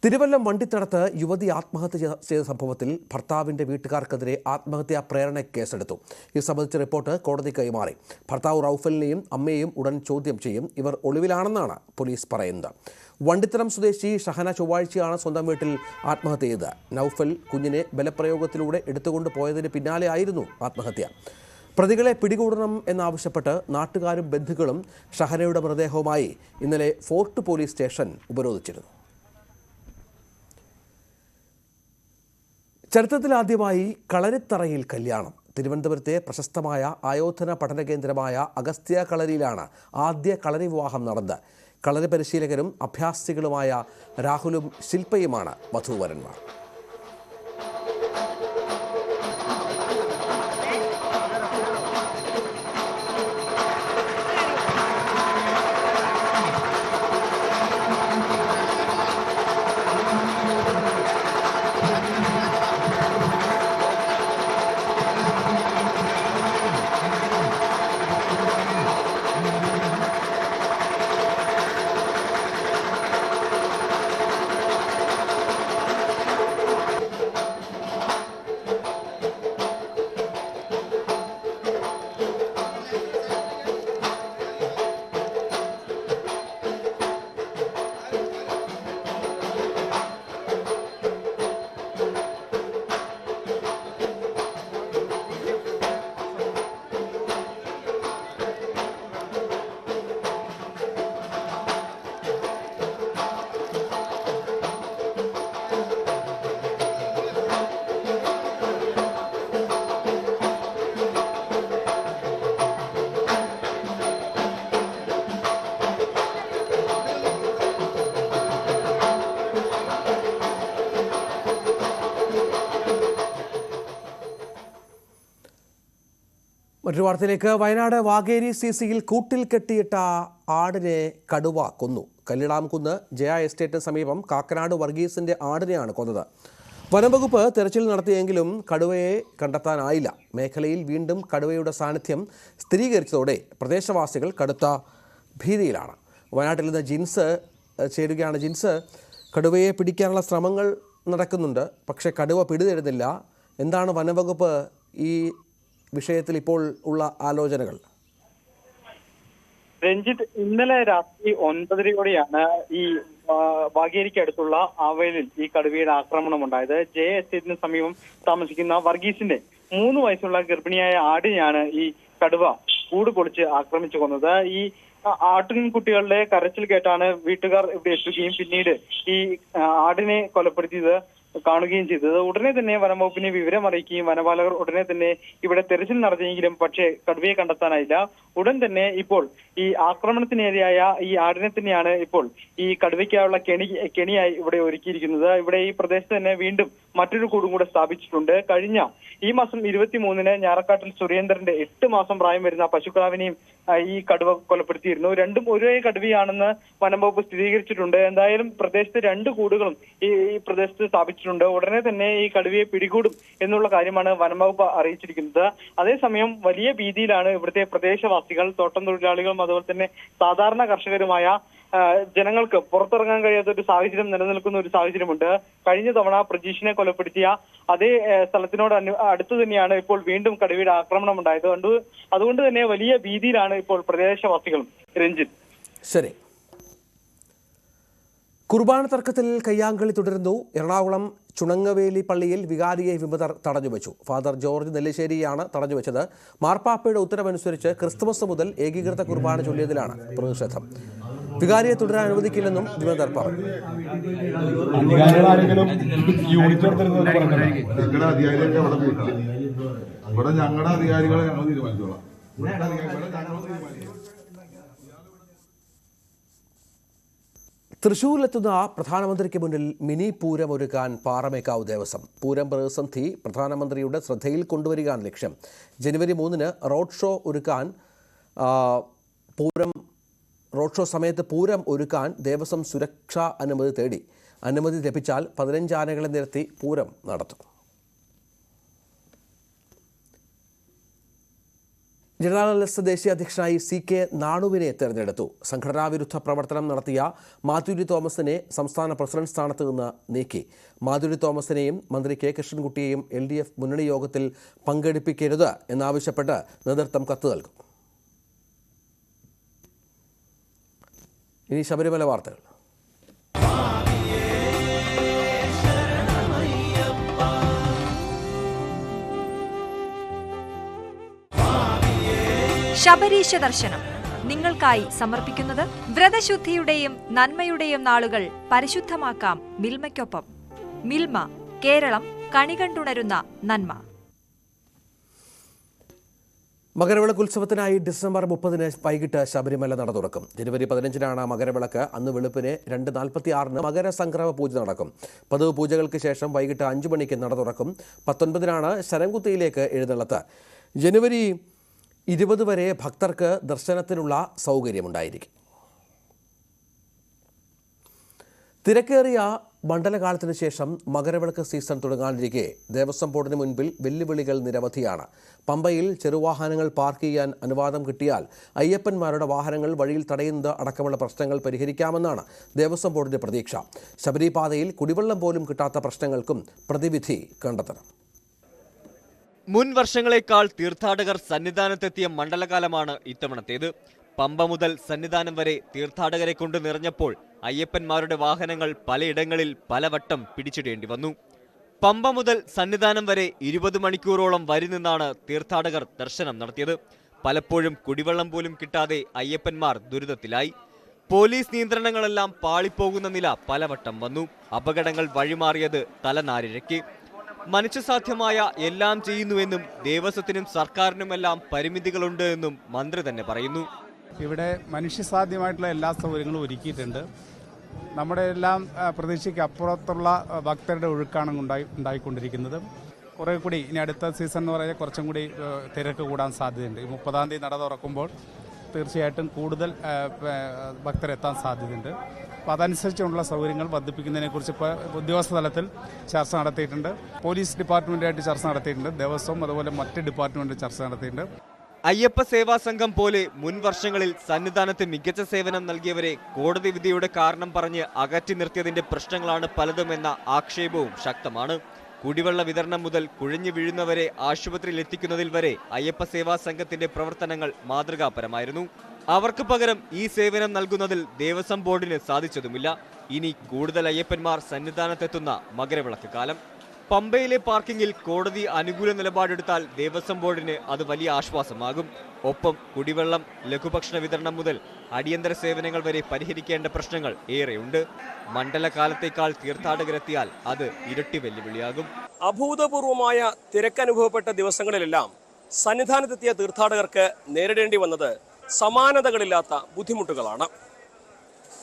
തിരുവല്ലം വണ്ടിത്തടത്ത് യുവതി ആത്മഹത്യ ചെയ്ത സംഭവത്തിൽ ഭർത്താവിൻ്റെ വീട്ടുകാർക്കെതിരെ ആത്മഹത്യാ പ്രേരണ കേസെടുത്തു. ഇത് സംബന്ധിച്ച റിപ്പോർട്ട് കോടതി കൈമാറി. ഭർത്താവ് റൌഫലിനെയും അമ്മയെയും ഉടൻ ചോദ്യം ചെയ്യും. ഇവർ ഒളിവിലാണെന്നാണ് പോലീസ് പറയുന്നത്. വണ്ടിത്തടം സ്വദേശി ഷഹന ചൊവ്വാഴ്ചയാണ് സ്വന്തം വീട്ടിൽ ആത്മഹത്യ ചെയ്തത്. നൌഫൽ കുഞ്ഞിനെ ബലപ്രയോഗത്തിലൂടെ എടുത്തുകൊണ്ട് പോയതിന് പിന്നാലെ ആയിരുന്നു ആത്മഹത്യ. പ്രതികളെ പിടികൂടണം എന്നാവശ്യപ്പെട്ട് നാട്ടുകാരും ബന്ധുക്കളും ഷഹനയുടെ മൃതദേഹവുമായി ഇന്നലെ ഫോർട്ട് പോലീസ് സ്റ്റേഷൻ ഉപരോധിച്ചിരുന്നു. ചരിത്രത്തിലാദ്യമായി കളരിത്തറയിൽ കല്യാണം. തിരുവനന്തപുരത്തെ പ്രശസ്തമായ ആയോധന പഠന കേന്ദ്രമായ അഗസ്ത്യ കളരിയിലാണ് ആദ്യ കളരി വിവാഹം നടന്നത്. കളരി പരിശീലകരും അഭ്യാസികളുമായ രാഹുലും ശില്പയുമാണ് വധൂവരന്മാർ. മറ്റൊരു വാർത്തയിലേക്ക്. വയനാട് വാഗേരി CCയിൽ കൂട്ടിൽ കെട്ടിയിട്ട ആടിനെ കടുവ കൊന്നു. കല്ലിടാംകുന്ന് ജയ എസ്റ്റേറ്റിന് സമീപം കാക്കനാട് വർഗീസിന്റെ ആടിനെയാണ് കൊന്നത്. വനംവകുപ്പ് തെരച്ചിൽ നടത്തിയെങ്കിലും കടുവയെ കണ്ടെത്താനായില്ല. മേഖലയിൽ വീണ്ടും കടുവയുടെ സാന്നിധ്യം സ്ഥിരീകരിച്ചതോടെ പ്രദേശവാസികൾ കടുത്ത ഭീതിയിലാണ്. വയനാട്ടിൽ നിന്ന് ജിൻസ് ചേരുകയാണ്. ജിൻസ്, കടുവയെ പിടിക്കാനുള്ള ശ്രമങ്ങൾ നടക്കുന്നുണ്ട്, പക്ഷേ കടുവ പിടിതരുന്നില്ല. എന്താണ് വനംവകുപ്പ് ഈ വിഷയത്തിൽ ഇപ്പോൾ ഉള്ള ആലോചനകൾ? രഞ്ജിത്ത്, ഇന്നലെ രാത്രി 9:30യോടെയാണ് ഈ വാഗേരിക്ക് അടുത്തുള്ള ആവയലിൽ ഈ കടുവയുടെ ആക്രമണം ഉണ്ടായത്. ജെ എസ്റ്റേറ്റിന് സമീപം താമസിക്കുന്ന വർഗീസിന്റെ 3 വയസ്സുള്ള ഗർഭിണിയായ ആടിനെയാണ് ഈ കടുവ കൂട് പൊളിച്ച് ആക്രമിച്ചു കൊന്നത്. ഈ ആട്ടിൻകുട്ടികളുടെ കരച്ചിൽ കേട്ടാണ് വീട്ടുകാർ ഇവിടെ എത്തുകയും പിന്നീട് ഈ ആടിനെ കൊലപ്പെടുത്തിയത് കാണുകയും ചെയ്തത്. ഉടനെ തന്നെ വനംവകുപ്പിനെ വിവരം അറിയിക്കുകയും വനപാലകർ ഉടനെ തന്നെ ഇവിടെ തെരച്ചിൽ നടത്തിയെങ്കിലും പക്ഷേ കടുവയെ കണ്ടെത്താനായില്ല. ഉടൻ തന്നെ ഇപ്പോൾ ഈ ആക്രമണത്തിനിരയായ ഈ ആടിനെ തന്നെയാണ് ഇപ്പോൾ ഈ കടുവയ്ക്കായുള്ള കെണിയായി ഇവിടെ ഒരുക്കിയിരിക്കുന്നത്. ഇവിടെ ഈ പ്രദേശത്ത് തന്നെ വീണ്ടും മറ്റൊരു കൂടും കൂടെ സ്ഥാപിച്ചിട്ടുണ്ട്. കഴിഞ്ഞ ഈ മാസം 23-ന് ഞാറക്കാട്ടിൽ സുരേന്ദ്രന്റെ 8 മാസം പ്രായം വരുന്ന പശുക്കിടാവിനെയും ഈ കടുവ കൊലപ്പെടുത്തിയിരുന്നു. രണ്ടും ഒരേ കടുവയാണെന്ന് വനംവകുപ്പ് സ്ഥിരീകരിച്ചിട്ടുണ്ട്. എന്തായാലും പ്രദേശത്ത് 2 കൂടുകളും ഈ പ്രദേശത്ത് സ്ഥാപിച്ചിട്ടുണ്ട്. ഉടനെ തന്നെ ഈ കടുവയെ പിടികൂടും എന്നുള്ള കാര്യമാണ് വനംവകുപ്പ് അറിയിച്ചിരിക്കുന്നത്. അതേസമയം വലിയ ഭീതിയിലാണ് ഇവിടുത്തെ പ്രദേശവാസികൾ, തോട്ടം തൊഴിലാളികളും അതുപോലെ തന്നെ സാധാരണ കർഷകരുമായ ജനങ്ങൾക്ക് പുറത്തിറങ്ങാൻ കഴിയാത്ത ഒരു സാഹചര്യം നിലനിൽക്കുന്ന ഒരു സാഹചര്യമുണ്ട്. കഴിഞ്ഞ തവണ പ്രജീഷിനെ കൊലപ്പെടുത്തിയ അതേ സ്ഥലത്തിനോട് അടുത്ത് തന്നെയാണ് ഇപ്പോൾ വീണ്ടും കടുവയുടെ ആക്രമണം ഉണ്ടായത്. അതുകൊണ്ട് തന്നെ വലിയ ഭീതിയിലാണ് ഇപ്പോൾ പ്രദേശവാസികളും. രഞ്ജിത്ത്, ശരി. കുർബാന തർക്കത്തിൽ കയ്യാങ്കളി തുടരുന്നു. എറണാകുളം ചുണങ്ങവേലി പള്ളിയിൽ വികാരിയെ വിമതർ തടഞ്ഞുവെച്ചു. Father George നെല്ലിശ്ശേരിയാണ് തടഞ്ഞുവെച്ചത്. മാർപ്പാപ്പയുടെ ഉത്തരവനുസരിച്ച് ക്രിസ്തുമസ് മുതൽ ഏകീകൃത കുർബാന ചൊല്ലിയതിലാണ് പ്രതിഷേധം. വികാരിയെ തുടരാൻ അനുവദിക്കില്ലെന്നും വിമതർ പറഞ്ഞു. ഞങ്ങളുടെ അധികാരികളെ ഞങ്ങൾ തീരുമാനിച്ചോളാം. തൃശൂരിലെത്തുന്ന പ്രധാനമന്ത്രിക്ക് മുന്നിൽ മിനി പൂരം ഒരുക്കാൻ പാറമേക്കാവ് ദേവസ്വം. പൂരം പ്രതിസന്ധി പ്രധാനമന്ത്രിയുടെ ശ്രദ്ധയിൽ കൊണ്ടുവരികയാണ് ലക്ഷ്യം. ജനുവരി 3-ന് റോഡ് ഷോ ഒരുക്കാൻ റോഡ് ഷോ സമയത്ത് പൂരം ഒരുക്കാൻ ദേവസ്വം സുരക്ഷാ അനുമതി തേടി. അനുമതി ലഭിച്ചാൽ 15 ആനകളെ നിരത്തി പൂരം നടത്തും. ജനതാദൾ ദേശീയ അധ്യക്ഷനായി CK നാണുവിനെ തെരഞ്ഞെടുത്തു. സംഘടനാ വിരുദ്ധ പ്രവർത്തനം നടത്തിയ മാധുരി തോമസിനെ സംസ്ഥാന പ്രസിഡന്റ് സ്ഥാനത്ത് നിന്ന് നീക്കി. മാധുരി തോമസിനെയും മന്ത്രി കെ കൃഷ്ണൻകുട്ടിയെയും LDF മുന്നണി യോഗത്തിൽ പങ്കെടുപ്പിക്കരുത് എന്നാവശ്യപ്പെട്ട് നേതൃത്വം കത്ത് നൽകും. ഇനി ശബരിമല വാർത്തകൾ. ശബരീശ ദർശനം നിങ്ങൾക്കായി സമർപ്പിക്കുന്നത് വ്രതശുദ്ധിയുടെയും നന്മയുടെയും നാളുകൾ പരിശുദ്ധമാക്കാം മിൽമയ്ക്കൊപ്പം. മിൽമ, കേരളം കണികണ്ടുണരുന്ന നന്മ. മകരവിളക്ക് ഉത്സവത്തിനായി ഡിസംബർ 30-ന് വൈകിട്ട് ശബരിമല നട തുറക്കും. ജനുവരി 15-നാണ് മകരവിളക്ക്. അന്ന് വെളുപ്പിന് 2:46-ന് മകരസംക്രമ പൂജ നടക്കും. പതിവ് പൂജകൾക്ക് ശേഷം വൈകിട്ട് 5 മണിക്ക് നട തുറക്കും. 19-നാണ് ശരംകുത്തിയിലേക്ക് എഴുന്നള്ളത്ത്. ജനുവരി 20 വരെ ഭക്തർക്ക് ദർശനത്തിനുള്ള സൗകര്യമുണ്ടായിരിക്കും. തിരക്കേറിയ മണ്ഡലകാലത്തിന് ശേഷം മകരവിളക്ക് സീസൺ തുടങ്ങാനിരിക്കെ ദേവസ്വം ബോർഡിന് മുൻപിൽ വെല്ലുവിളികൾ നിരവധിയാണ്. പമ്പയിൽ ചെറുവാഹനങ്ങൾ പാർക്ക് ചെയ്യാൻ അനുവാദം കിട്ടിയാൽ അയ്യപ്പന്മാരുടെ വാഹനങ്ങൾ വഴിയിൽ തടയുന്നത് അടക്കമുള്ള പ്രശ്നങ്ങൾ പരിഹരിക്കാമെന്നാണ് ദേവസ്വം ബോർഡിന്റെ പ്രതീക്ഷ. ശബരിപാതയിൽ കുടിവെള്ളം പോലും കിട്ടാത്ത പ്രശ്നങ്ങൾക്കും പ്രതിവിധി കണ്ടെത്തണം. മുൻ വർഷങ്ങളെക്കാൾ തീർത്ഥാടകർ സന്നിധാനത്തെത്തിയ മണ്ഡലകാലമാണ് ഇത്തവണത്തേത്. പമ്പ മുതൽ സന്നിധാനം വരെ തീർത്ഥാടകരെ കൊണ്ട് നിറഞ്ഞപ്പോൾ അയ്യപ്പന്മാരുടെ വാഹനങ്ങൾ പലയിടങ്ങളിൽ പലവട്ടം പിടിച്ചിടേണ്ടി വന്നു. പമ്പ മുതൽ സന്നിധാനം വരെ 20 മണിക്കൂറോളം വരി നിന്നാണ് തീർത്ഥാടകർ ദർശനം നടത്തിയത്. പലപ്പോഴും കുടിവെള്ളം പോലും കിട്ടാതെ അയ്യപ്പന്മാർ ദുരിതത്തിലായി. പോലീസ് നിയന്ത്രണങ്ങളെല്ലാം പാളിപ്പോകുന്ന നില പലവട്ടം വന്നു. അപകടങ്ങൾ വഴിമാറിയത് തലനാരിഴയ്ക്ക്. മനുഷ്യസാധ്യമായ എല്ലാം ചെയ്യുന്നുവെന്നും ദേവസ്വത്തിനും സർക്കാരിനുമെല്ലാം പരിമിതികളുണ്ട് എന്നും മന്ത്രി തന്നെ പറയുന്നു. ഇവിടെ മനുഷ്യസാധ്യമായിട്ടുള്ള എല്ലാ സൗകര്യങ്ങളും ഒരുക്കിയിട്ടുണ്ട്. നമ്മുടെ എല്ലാം പ്രതീക്ഷയ്ക്ക് അപ്പുറത്തുള്ള ഭക്തരുടെ ഒഴുക്കാണ് ഉണ്ടായിക്കൊണ്ടിരിക്കുന്നത്. കുറേ കൂടി ഇനി അടുത്ത സീസൺ എന്ന് പറയുന്നത് കുറച്ചും കൂടി തിരക്ക് കൂടാൻ സാധ്യതയുണ്ട്. 30-ാം തീയതി നട തുറക്കുമ്പോൾ തീർച്ചയായിട്ടും കൂടുതൽ ഭക്തരെത്താൻ സാധ്യതയുണ്ട്. അപ്പോൾ അതനുസരിച്ചുള്ള സൗകര്യങ്ങൾ വർദ്ധിപ്പിക്കുന്നതിനെക്കുറിച്ച് ഇപ്പോൾ ഉദ്യോഗസ്ഥ തലത്തിൽ ചർച്ച നടത്തിയിട്ടുണ്ട്. പോലീസ് ഡിപ്പാർട്ട്മെൻറ്റായിട്ട് ചർച്ച നടത്തിയിട്ടുണ്ട്. ദേവസ്വം അതുപോലെ മറ്റ് ഡിപ്പാർട്ട്മെൻറ്റ് ചർച്ച നടത്തിയിട്ടുണ്ട്. അയ്യപ്പ സേവാ സംഘം പോലെ മുൻ വർഷങ്ങളിൽ സന്നിധാനത്ത് മികച്ച സേവനം നൽകിയവരെ കോടതി വിധിയുടെ കാരണം പറഞ്ഞ് അകറ്റി നിർത്തിയതിന്റെ പ്രശ്നങ്ങളാണ് പലതുമെന്ന ആക്ഷേപവും ശക്തമാണ്. കുടിവെള്ള വിതരണം മുതൽ കുഴഞ്ഞു വീഴുന്നവരെ ആശുപത്രിയിൽ എത്തിക്കുന്നതിൽ വരെ അയ്യപ്പ സേവാ സംഘത്തിന്റെ പ്രവർത്തനങ്ങൾ മാതൃകാപരമായിരുന്നു. അവർക്ക് പകരം ഈ സേവനം നൽകുന്നതിൽ ദേവസ്വം ബോർഡിന് സാധിച്ചതുമില്ല. ഇനി കൂടുതൽ അയ്യപ്പന്മാർ സന്നിധാനത്തെത്തുന്ന മകരവിളക്ക് കാലം. പമ്പയിലെ പാർക്കിങ്ങിൽ കോടതി അനുകൂല നിലപാടെടുത്താൽ ദേവസ്വം ബോർഡിന് അത് വലിയ ആശ്വാസമാകും. ഒപ്പം കുടിവെള്ളം, ലഘുഭക്ഷണ വിതരണം മുതൽ അടിയന്തര സേവനങ്ങൾ വരെ പരിഹരിക്കേണ്ട പ്രശ്നങ്ങൾ ഏറെയുണ്ട്. മണ്ഡലകാലത്തേക്കാൾ തീർത്ഥാടകരെത്തിയാൽ അത് ഇരട്ടി വെല്ലുവിളിയാകും. അഭൂതപൂർവമായ തിരക്കനുഭവപ്പെട്ട ദിവസങ്ങളിലെല്ലാം സന്നിധാനത്തെത്തിയ തീർത്ഥാടകർക്ക് നേരിടേണ്ടി വന്നത് സമാനതകളില്ലാത്ത ബുദ്ധിമുട്ടുകളാണ്.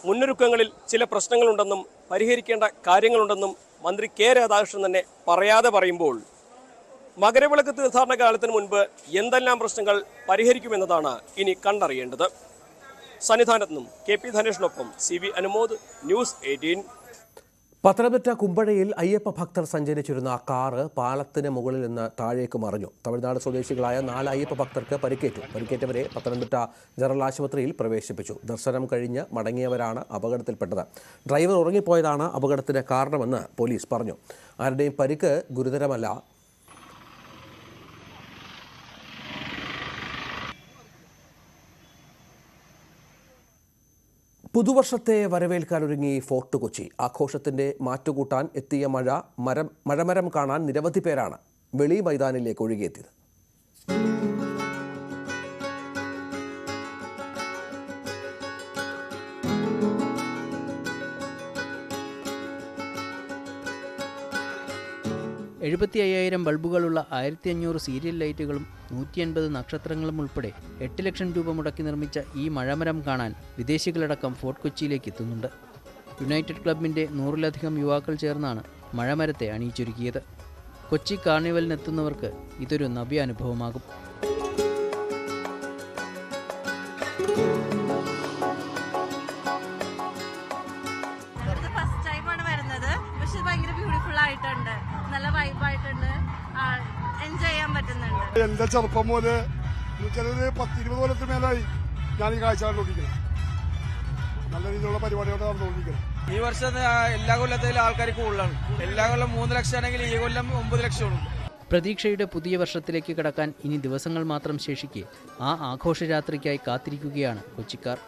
മുന്നൊരുക്കങ്ങളിൽ ചില പ്രശ്നങ്ങളുണ്ടെന്നും പരിഹരിക്കേണ്ട കാര്യങ്ങളുണ്ടെന്നും മന്ത്രി കെ രാധാകൃഷ്ണൻ തന്നെ പറയാതെ പറയുമ്പോൾ മകരവിളക്ക് തീർത്ഥാടന കാലത്തിന് മുൻപ് എന്തെല്ലാം പ്രശ്നങ്ങൾ പരിഹരിക്കുമെന്നതാണ് ഇനി കണ്ടറിയേണ്ടത്. സന്നിധാനത്ത് നിന്നും KP ധനേഷിനൊപ്പം CV അനുമോദ്, ന്യൂസ് 18. പത്തനംതിട്ട കുമ്പഴയിൽ അയ്യപ്പ ഭക്തർ സഞ്ചരിച്ചിരുന്ന കാറ് പാലത്തിന് മുകളിൽ നിന്ന് താഴേക്ക് മറിഞ്ഞു. തമിഴ്നാട് സ്വദേശികളായ 4 അയ്യപ്പ ഭക്തർക്ക് പരിക്കേറ്റു. പരിക്കേറ്റവരെ പത്തനംതിട്ട ജനറൽ ആശുപത്രിയിൽ പ്രവേശിപ്പിച്ചു. ദർശനം കഴിഞ്ഞ് മടങ്ങിയവരാണ് അപകടത്തിൽപ്പെട്ടത്. ഡ്രൈവർ ഉറങ്ങിപ്പോയതാണ് അപകടത്തിന് കാരണമെന്ന് പോലീസ് പറഞ്ഞു. ആരുടെയും പരിക്ക് ഗുരുതരമല്ല. പുതുവർഷത്തെ വരവേൽക്കാനൊരുങ്ങി ഫോർട്ട് കൊച്ചി. ആഘോഷത്തിന്റെ മാറ്റുകൂട്ടാൻ എത്തിയ മഴമരം കാണാൻ നിരവധി പേരാണ് വെളി മൈതാനിലേക്ക് ഒഴുകിയെത്തിയത്. ബൾബുകളുള്ള 1500 സീരിയൽ ലൈറ്റുകളും 180 നക്ഷത്രങ്ങളും ഉൾപ്പെടെ 8 ലക്ഷം രൂപ മുടക്കി നിർമ്മിച്ച ഈ മഴമരം കാണാൻ വിദേശികളടക്കം ഫോർട്ട് കൊച്ചിയിലേക്ക് എത്തുന്നുണ്ട്. യുണൈറ്റഡ് ക്ലബിൻ്റെ 100-ലധികം യുവാക്കൾ ചേർന്നാണ് മഴമരത്തെ അണിയിച്ചൊരുക്കിയത്. കൊച്ചി കാർണിവലിനെത്തുന്നവർക്ക് ഇതൊരു നവ്യ അനുഭവമാകും. നല്ല വൈബായിട്ടുണ്ട്, എൻജോയ് ചെയ്യാൻ പറ്റുന്നുണ്ട്. എന്റെ ചെറുപ്പം പോലെ 10-20 കൊല്ലത്തിന് മേലായി ഞാൻ ഈ കാഴ്ച കണ്ടുകൊണ്ടിരിക്കണം. നല്ല രീതിയിലുള്ള പരിപാടിയോടെ നടന്നുകൊണ്ടിരിക്കണം. ഈ വർഷം എല്ലാ കൊല്ലത്തിലും ആൾക്കാർ കൂടുതലാണ്. എല്ലാ കൊല്ലം 3 ലക്ഷം ആണെങ്കിൽ ഈ കൊല്ലം 9 ലക്ഷമാണ്. പ്രതീക്ഷയുടെ പുതിയ വർഷത്തിലേക്ക് കടക്കാൻ ഇനി ദിവസങ്ങൾ മാത്രം ശേഷിക്കെ ആ ആഘോഷരാത്രിക്കായി കാത്തിരിക്കുകയാണ് കൊച്ചിക്കാർ.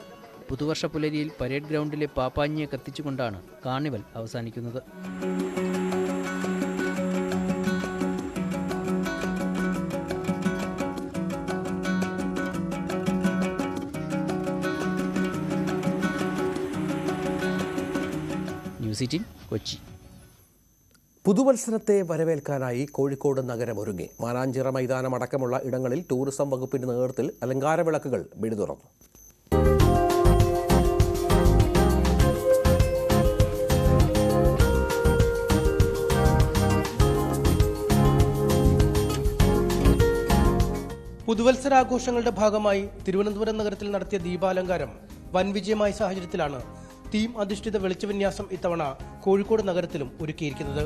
പുതുവർഷ പുലരിയിൽ പരേഡ് ഗ്രൗണ്ടിലെ പാപ്പാഞ്ഞിയെ കത്തിച്ചുകൊണ്ടാണ് കാർണിവൽ അവസാനിക്കുന്നത്. കൊച്ചി. പുതുവത്സരത്തെ വരവേൽക്കാനായി കോഴിക്കോട് നഗരം ഒരുങ്ങി. മാനാഞ്ചിറ മൈതാനം അടക്കമുള്ള ഇടങ്ങളിൽ ടൂറിസം വകുപ്പിന്റെ നേതൃത്വത്തിൽ അലങ്കാര വിളക്കുകൾ മിഴിതുറന്നു. പുതുവത്സരാഘോഷങ്ങളുടെ ഭാഗമായി തിരുവനന്തപുരം നഗരത്തിൽ നടത്തിയ ദീപാലങ്കാരം വൻ വിജയമായ സാഹചര്യത്തിലാണ് തീം അധിഷ്ഠിത വെളിച്ചവിന്യാസം ഇത്തവണ കോഴിക്കോട് നഗരത്തിലും ഒരുക്കിയിരിക്കുന്നത്.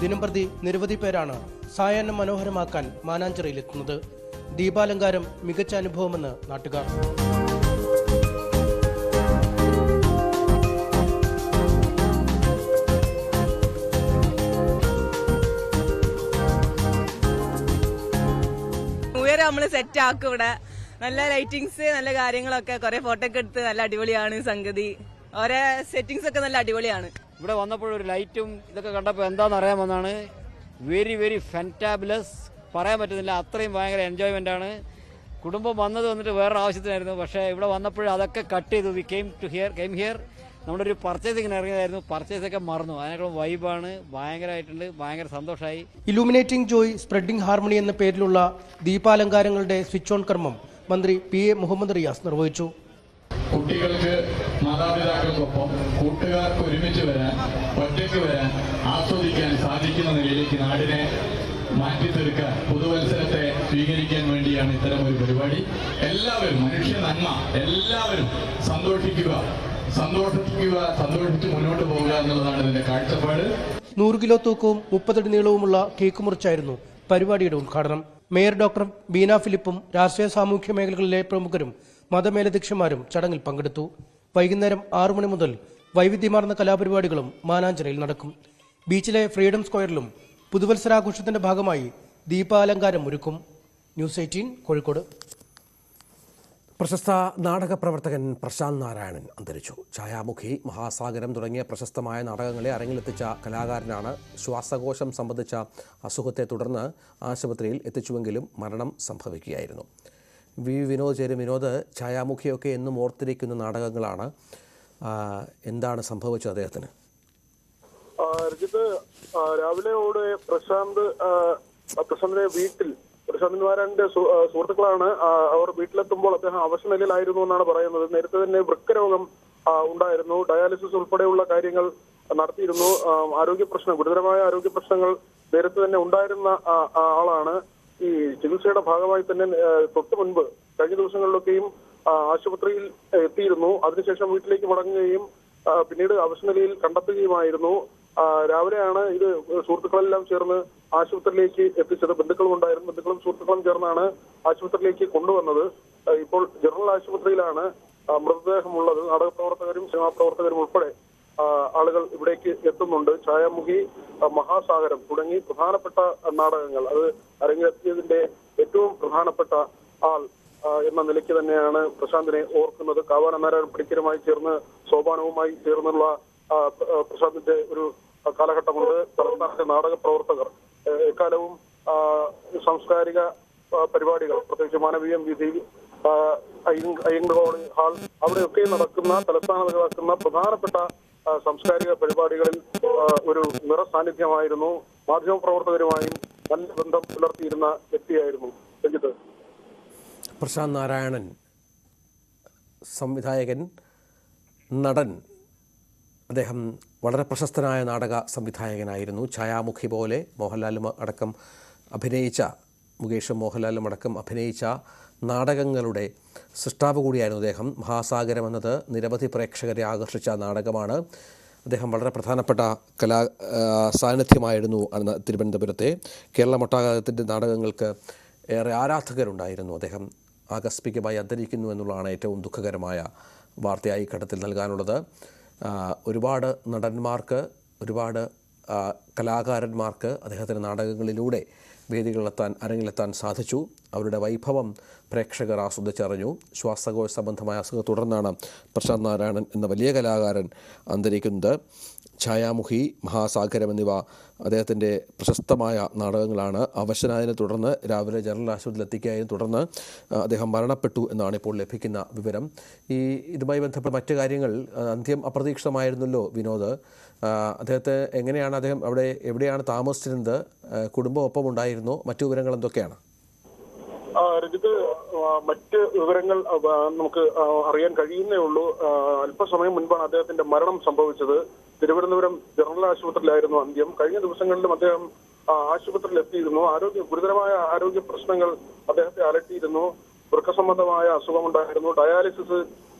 ദിനംപ്രതി നിരവധി പേരാണ് സായാഹ്നം മനോഹരമാക്കാൻ മാനാഞ്ചിറയിലെത്തുന്നത്. ദീപാലങ്കാരം മികച്ച അനുഭവമെന്ന് നാട്ടുകാർ. നമ്മള് സെറ്റ് ആക്കും. ഇവിടെ നല്ല ലൈറ്റിങ്സ്, നല്ല കാര്യങ്ങളൊക്കെ, കുറെ ഫോട്ടോ ഒക്കെ എടുത്ത് നല്ല അടിപൊളിയാണ് സംഗതി. ഓരോ സെറ്റിങ്സ് ഒക്കെ നല്ല അടിപൊളിയാണ്. ഇവിടെ വന്നപ്പോഴൊരു ലൈറ്റും ഇതൊക്കെ കണ്ടപ്പോൾ എന്താണെന്ന് അറിയാൻ വന്നാണ്. വെരി ഫാന്റാബുലസ്, പറയാൻ പറ്റുന്നില്ല, അത്രയും ഭയങ്കര എൻജോയ്മെന്റ് ആണ്. കുടുംബം വന്നിട്ട് വേറൊരു ആവശ്യത്തിനായിരുന്നു. പക്ഷേ ഇവിടെ വന്നപ്പോഴും അതൊക്കെ കട്ട് ചെയ്തു. വി കെയിം ഹിയർ നമ്മുടെ ഒരു പർച്ചേസിങ്ങിന് ഇറങ്ങിയതായിരുന്നു. പർച്ചേസൊക്കെ മറന്നു. അതിനേക്കാളും വൈബാണ്, ഭയങ്കരമായിട്ടുണ്ട്, ഭയങ്കര സന്തോഷമായി. ഇലൂമിനേറ്റിംഗ് ജോയ് സ്പ്രെഡിംഗ് ഹാർമണി എന്ന പേരിലുള്ള ദീപാലങ്കാരങ്ങളുടെ സ്വിച്ച് ഓൺ കർമ്മം മന്ത്രി PA മുഹമ്മദ് റിയാസ് നിർവഹിച്ചു. കുട്ടികൾക്ക് മാതാപിതാക്കൾക്കൊപ്പം കൂട്ടുകാർക്ക് ഒരുമിച്ച് വരാൻ, ഒറ്റയ്ക്ക് വരാൻ, ആസ്വദിക്കാൻ സാധിക്കുന്ന നിലയിലേക്ക് നാടിനെ മാറ്റിത്തീർക്കാൻ, പുതുവത്സരത്തെ സ്വീകരിക്കാൻ വേണ്ടിയാണ് ഇത്തരം ഒരു പരിപാടി. എല്ലാവരും മനുഷ്യ നന്മ, എല്ലാവരും സന്തോഷിച്ച് മുന്നോട്ട് പോകുക എന്നുള്ളതാണ് ഇതിന്റെ കാഴ്ചപ്പാട്. 100 കിലോ തൂക്കവും 30 അടി നീളവുമുള്ള കേക്ക് മുറിച്ചായിരുന്നു പരിപാടിയുടെ ഉദ്ഘാടനം. മേയർ ഡോക്ടർ ബീന ഫിലിപ്പും രാഷ്ട്രീയ സാമൂഹ്യ മേഖലകളിലെ പ്രമുഖരും മതമേലധ്യക്ഷന്മാരും ചടങ്ങിൽ പങ്കെടുത്തു. വൈകുന്നേരം 6 മണി മുതൽ വൈവിധ്യമാർന്ന കലാപരിപാടികളും മാനാഞ്ചിറയിൽ നടക്കും. ബീച്ചിലെ ഫ്രീഡം സ്ക്വയറിലും പുതുവത്സരാഘോഷത്തിന്റെ ഭാഗമായി ദീപാലങ്കാരം ഒരുക്കും. ന്യൂസ് 18 കോഴിക്കോട്. പ്രശസ്ത നാടക പ്രവർത്തകൻ പ്രശാന്ത് നാരായണൻ അന്തരിച്ചു. ഛായാമുഖി, മഹാസാഗരം തുടങ്ങിയ പ്രശസ്തമായ നാടകങ്ങളെ അരങ്ങിലെത്തിച്ച കലാകാരനാണ്. ശ്വാസകോശം സംബന്ധിച്ച അസുഖത്തെ തുടർന്ന് ആശുപത്രിയിൽ എത്തിച്ചുവെങ്കിലും മരണം സംഭവിക്കുകയായിരുന്നു. വിനോദ് ചേരും. വിനോദ്, ഛായാമുഖിയൊക്കെ എന്നും ഓർത്തിരിക്കുന്ന നാടകങ്ങളാണ്. എന്താണ് സംഭവിച്ചത് അദ്ദേഹത്തിന്? രാവിലെയോടെ പ്രശാന്തിന്റെ വീട്ടിൽ പ്രശാന്ത് സുഹൃത്തുക്കളാണ്. അവർ വീട്ടിലെത്തുമ്പോൾ അദ്ദേഹം അവശനിലയിലായിരുന്നു എന്നാണ് പറയുന്നത്. നേരത്തെ തന്നെ വൃക്കരോഗം ഉണ്ടായിരുന്നു. ഡയാലിസിസ് ഉൾപ്പെടെയുള്ള കാര്യങ്ങൾ നടത്തിയിരുന്നു. ഗുരുതരമായ ആരോഗ്യ പ്രശ്നങ്ങൾ നേരത്തെ തന്നെ ഉണ്ടായിരുന്ന ആളാണ്. ഈ ചികിത്സയുടെ ഭാഗമായി തന്നെ തൊട്ട് മുൻപ് കഴിഞ്ഞ ദിവസങ്ങളിലൊക്കെയും ആശുപത്രിയിൽ എത്തിയിരുന്നു. അതിനുശേഷം വീട്ടിലേക്ക് മടങ്ങുകയും പിന്നീട് അവശനിലയിൽ കണ്ടെത്തുകയുമായിരുന്നു. രാവിലെയാണ് ഇത് സുഹൃത്തുക്കളെല്ലാം ചേർന്ന് ആശുപത്രിയിലേക്ക് എത്തിച്ചത്. ബന്ധുക്കളും സുഹൃത്തുക്കളും ചേർന്നാണ് ആശുപത്രിയിലേക്ക് കൊണ്ടുവന്നത്. ഇപ്പോൾ ജനറൽ ആശുപത്രിയിലാണ് മൃതദേഹമുള്ളത്. നാടകപ്രവർത്തകരും സിനിമാ പ്രവർത്തകരും ഉൾപ്പെടെ ആളുകൾ ഇവിടേക്ക് എത്തുന്നുണ്ട്. ഛായാമുഖി, മഹാസാഗരം തുടങ്ങി പ്രധാനപ്പെട്ട നാടകങ്ങൾ അത് അരങ്ങേറ്റിയതിന്റെ ഏറ്റവും പ്രധാനപ്പെട്ട ആൾ എന്ന നിലയ്ക്ക് തന്നെയാണ് പ്രശാന്തിനെ ഓർക്കുന്നത്. കാവാലം നാരായണൻ പണിക്കരുമായി ചേർന്ന് സോപാനവുമായി ചേർന്നുള്ള പ്രശാന്തിന്റെ ഒരു കാലഘട്ടമുണ്ട്. തലസ്ഥാനത്തെ നാടക പ്രവർത്തകർ എക്കാലവും സാംസ്കാരിക പരിപാടികൾ, പ്രത്യേകിച്ച് മാനവീയം വീഥി, അയ്യങ്കാളി ഹാൾ, അവിടെയൊക്കെ തലസ്ഥാനത്ത് നടക്കുന്ന പ്രധാനപ്പെട്ട സാംസ്കാരിക പരിപാടികളിൽ ഒരു നിറസാന്നിധ്യമായിരുന്നു. മാധ്യമപ്രവർത്തകരുമായും നല്ല ബന്ധം പുലർത്തിയിരുന്ന വ്യക്തിയായിരുന്നു രഞ്ജിത്ത്. പ്രശാന്ത് നാരായണൻ സംവിധായകൻ, നടൻ. അദ്ദേഹം വളരെ പ്രശസ്തനായ നാടക സംവിധായകനായിരുന്നു. ഛായാമുഖി പോലെ മോഹൻലാലും അടക്കം അഭിനയിച്ച, മുകേഷും മോഹൻലാലും അടക്കം അഭിനയിച്ച നാടകങ്ങളുടെ സൃഷ്ടാവ് കൂടിയായിരുന്നു അദ്ദേഹം. മഹാസാഗരം എന്നത് നിരവധി പ്രേക്ഷകരെ ആകർഷിച്ച നാടകമാണ്. അദ്ദേഹം വളരെ പ്രധാനപ്പെട്ട സാന്നിധ്യമായിരുന്നു തിരുവനന്തപുരത്തെ. കേരളമൊട്ടാകത്തിൻ്റെ നാടകങ്ങൾക്ക് ഏറെ ആരാധകരുണ്ടായിരുന്നു. അദ്ദേഹം ആകസ്മികമായി അന്തരിക്കുന്നു എന്നുള്ളതാണ് ഏറ്റവും ദുഃഖകരമായ വാർത്തയായി ഘട്ടത്തിൽ നൽകാനുള്ളത്. ഒരുപാട് നടന്മാർക്ക്, ഒരുപാട് കലാകാരന്മാർക്ക് അദ്ദേഹത്തിൻ്റെ നാടകങ്ങളിലൂടെ അരങ്ങിലെത്താൻ സാധിച്ചു. അവരുടെ വൈഭവം പ്രേക്ഷകർ ആസ്വദിച്ചറിഞ്ഞു. ശ്വാസകോശ സംബന്ധമായ അസുഖത്തെ തുടർന്നാണ് പ്രശാന്ത് നാരായണൻ എന്ന വലിയ കലാകാരൻ അന്തരിക്കുന്നത്. ഛായാമുഖി, മഹാസാഗരം എന്നിവ അദ്ദേഹത്തിൻ്റെ പ്രശസ്തമായ നാടകങ്ങളാണ്. അവശനായതിനെ തുടർന്ന് രാവിലെ ജനറൽ ആശുപത്രിയിൽ എത്തിക്കുകയായിരുന്നു. തുടർന്ന് അദ്ദേഹം മരണപ്പെട്ടു എന്നാണ് ഇപ്പോൾ ലഭിക്കുന്ന വിവരം. ഇതുമായി ബന്ധപ്പെട്ട മറ്റു കാര്യങ്ങൾ, അന്ത്യം അപ്രതീക്ഷിതമായിരുന്നല്ലോ വിനോദ്. അദ്ദേഹം എവിടെയാണ് താമസിച്ചിരുന്നത്? കുടുംബം ഒപ്പം ഉണ്ടായിരുന്നു? മറ്റു വിവരങ്ങൾ എന്തൊക്കെയാണ്? രഞ്ജിത്ത്, മറ്റ് വിവരങ്ങൾ നമുക്ക് അറിയാൻ കഴിയുന്നേ ഉള്ളൂ. അല്പസമയം മുൻപാണ് അദ്ദേഹത്തിന്റെ മരണം സംഭവിച്ചത്. തിരുവനന്തപുരം ജനറൽ ആശുപത്രിയിലായിരുന്നു അന്ത്യം. കഴിഞ്ഞ ദിവസങ്ങളിലും അദ്ദേഹം ആശുപത്രിയിൽ എത്തിയിരുന്നു. ഗുരുതരമായ ആരോഗ്യ പ്രശ്നങ്ങൾ അദ്ദേഹത്തെ അലട്ടിയിരുന്നു. വൃക്ക സംബന്ധമായ അസുഖമുണ്ടായിരുന്നു. ഡയാലിസിസ്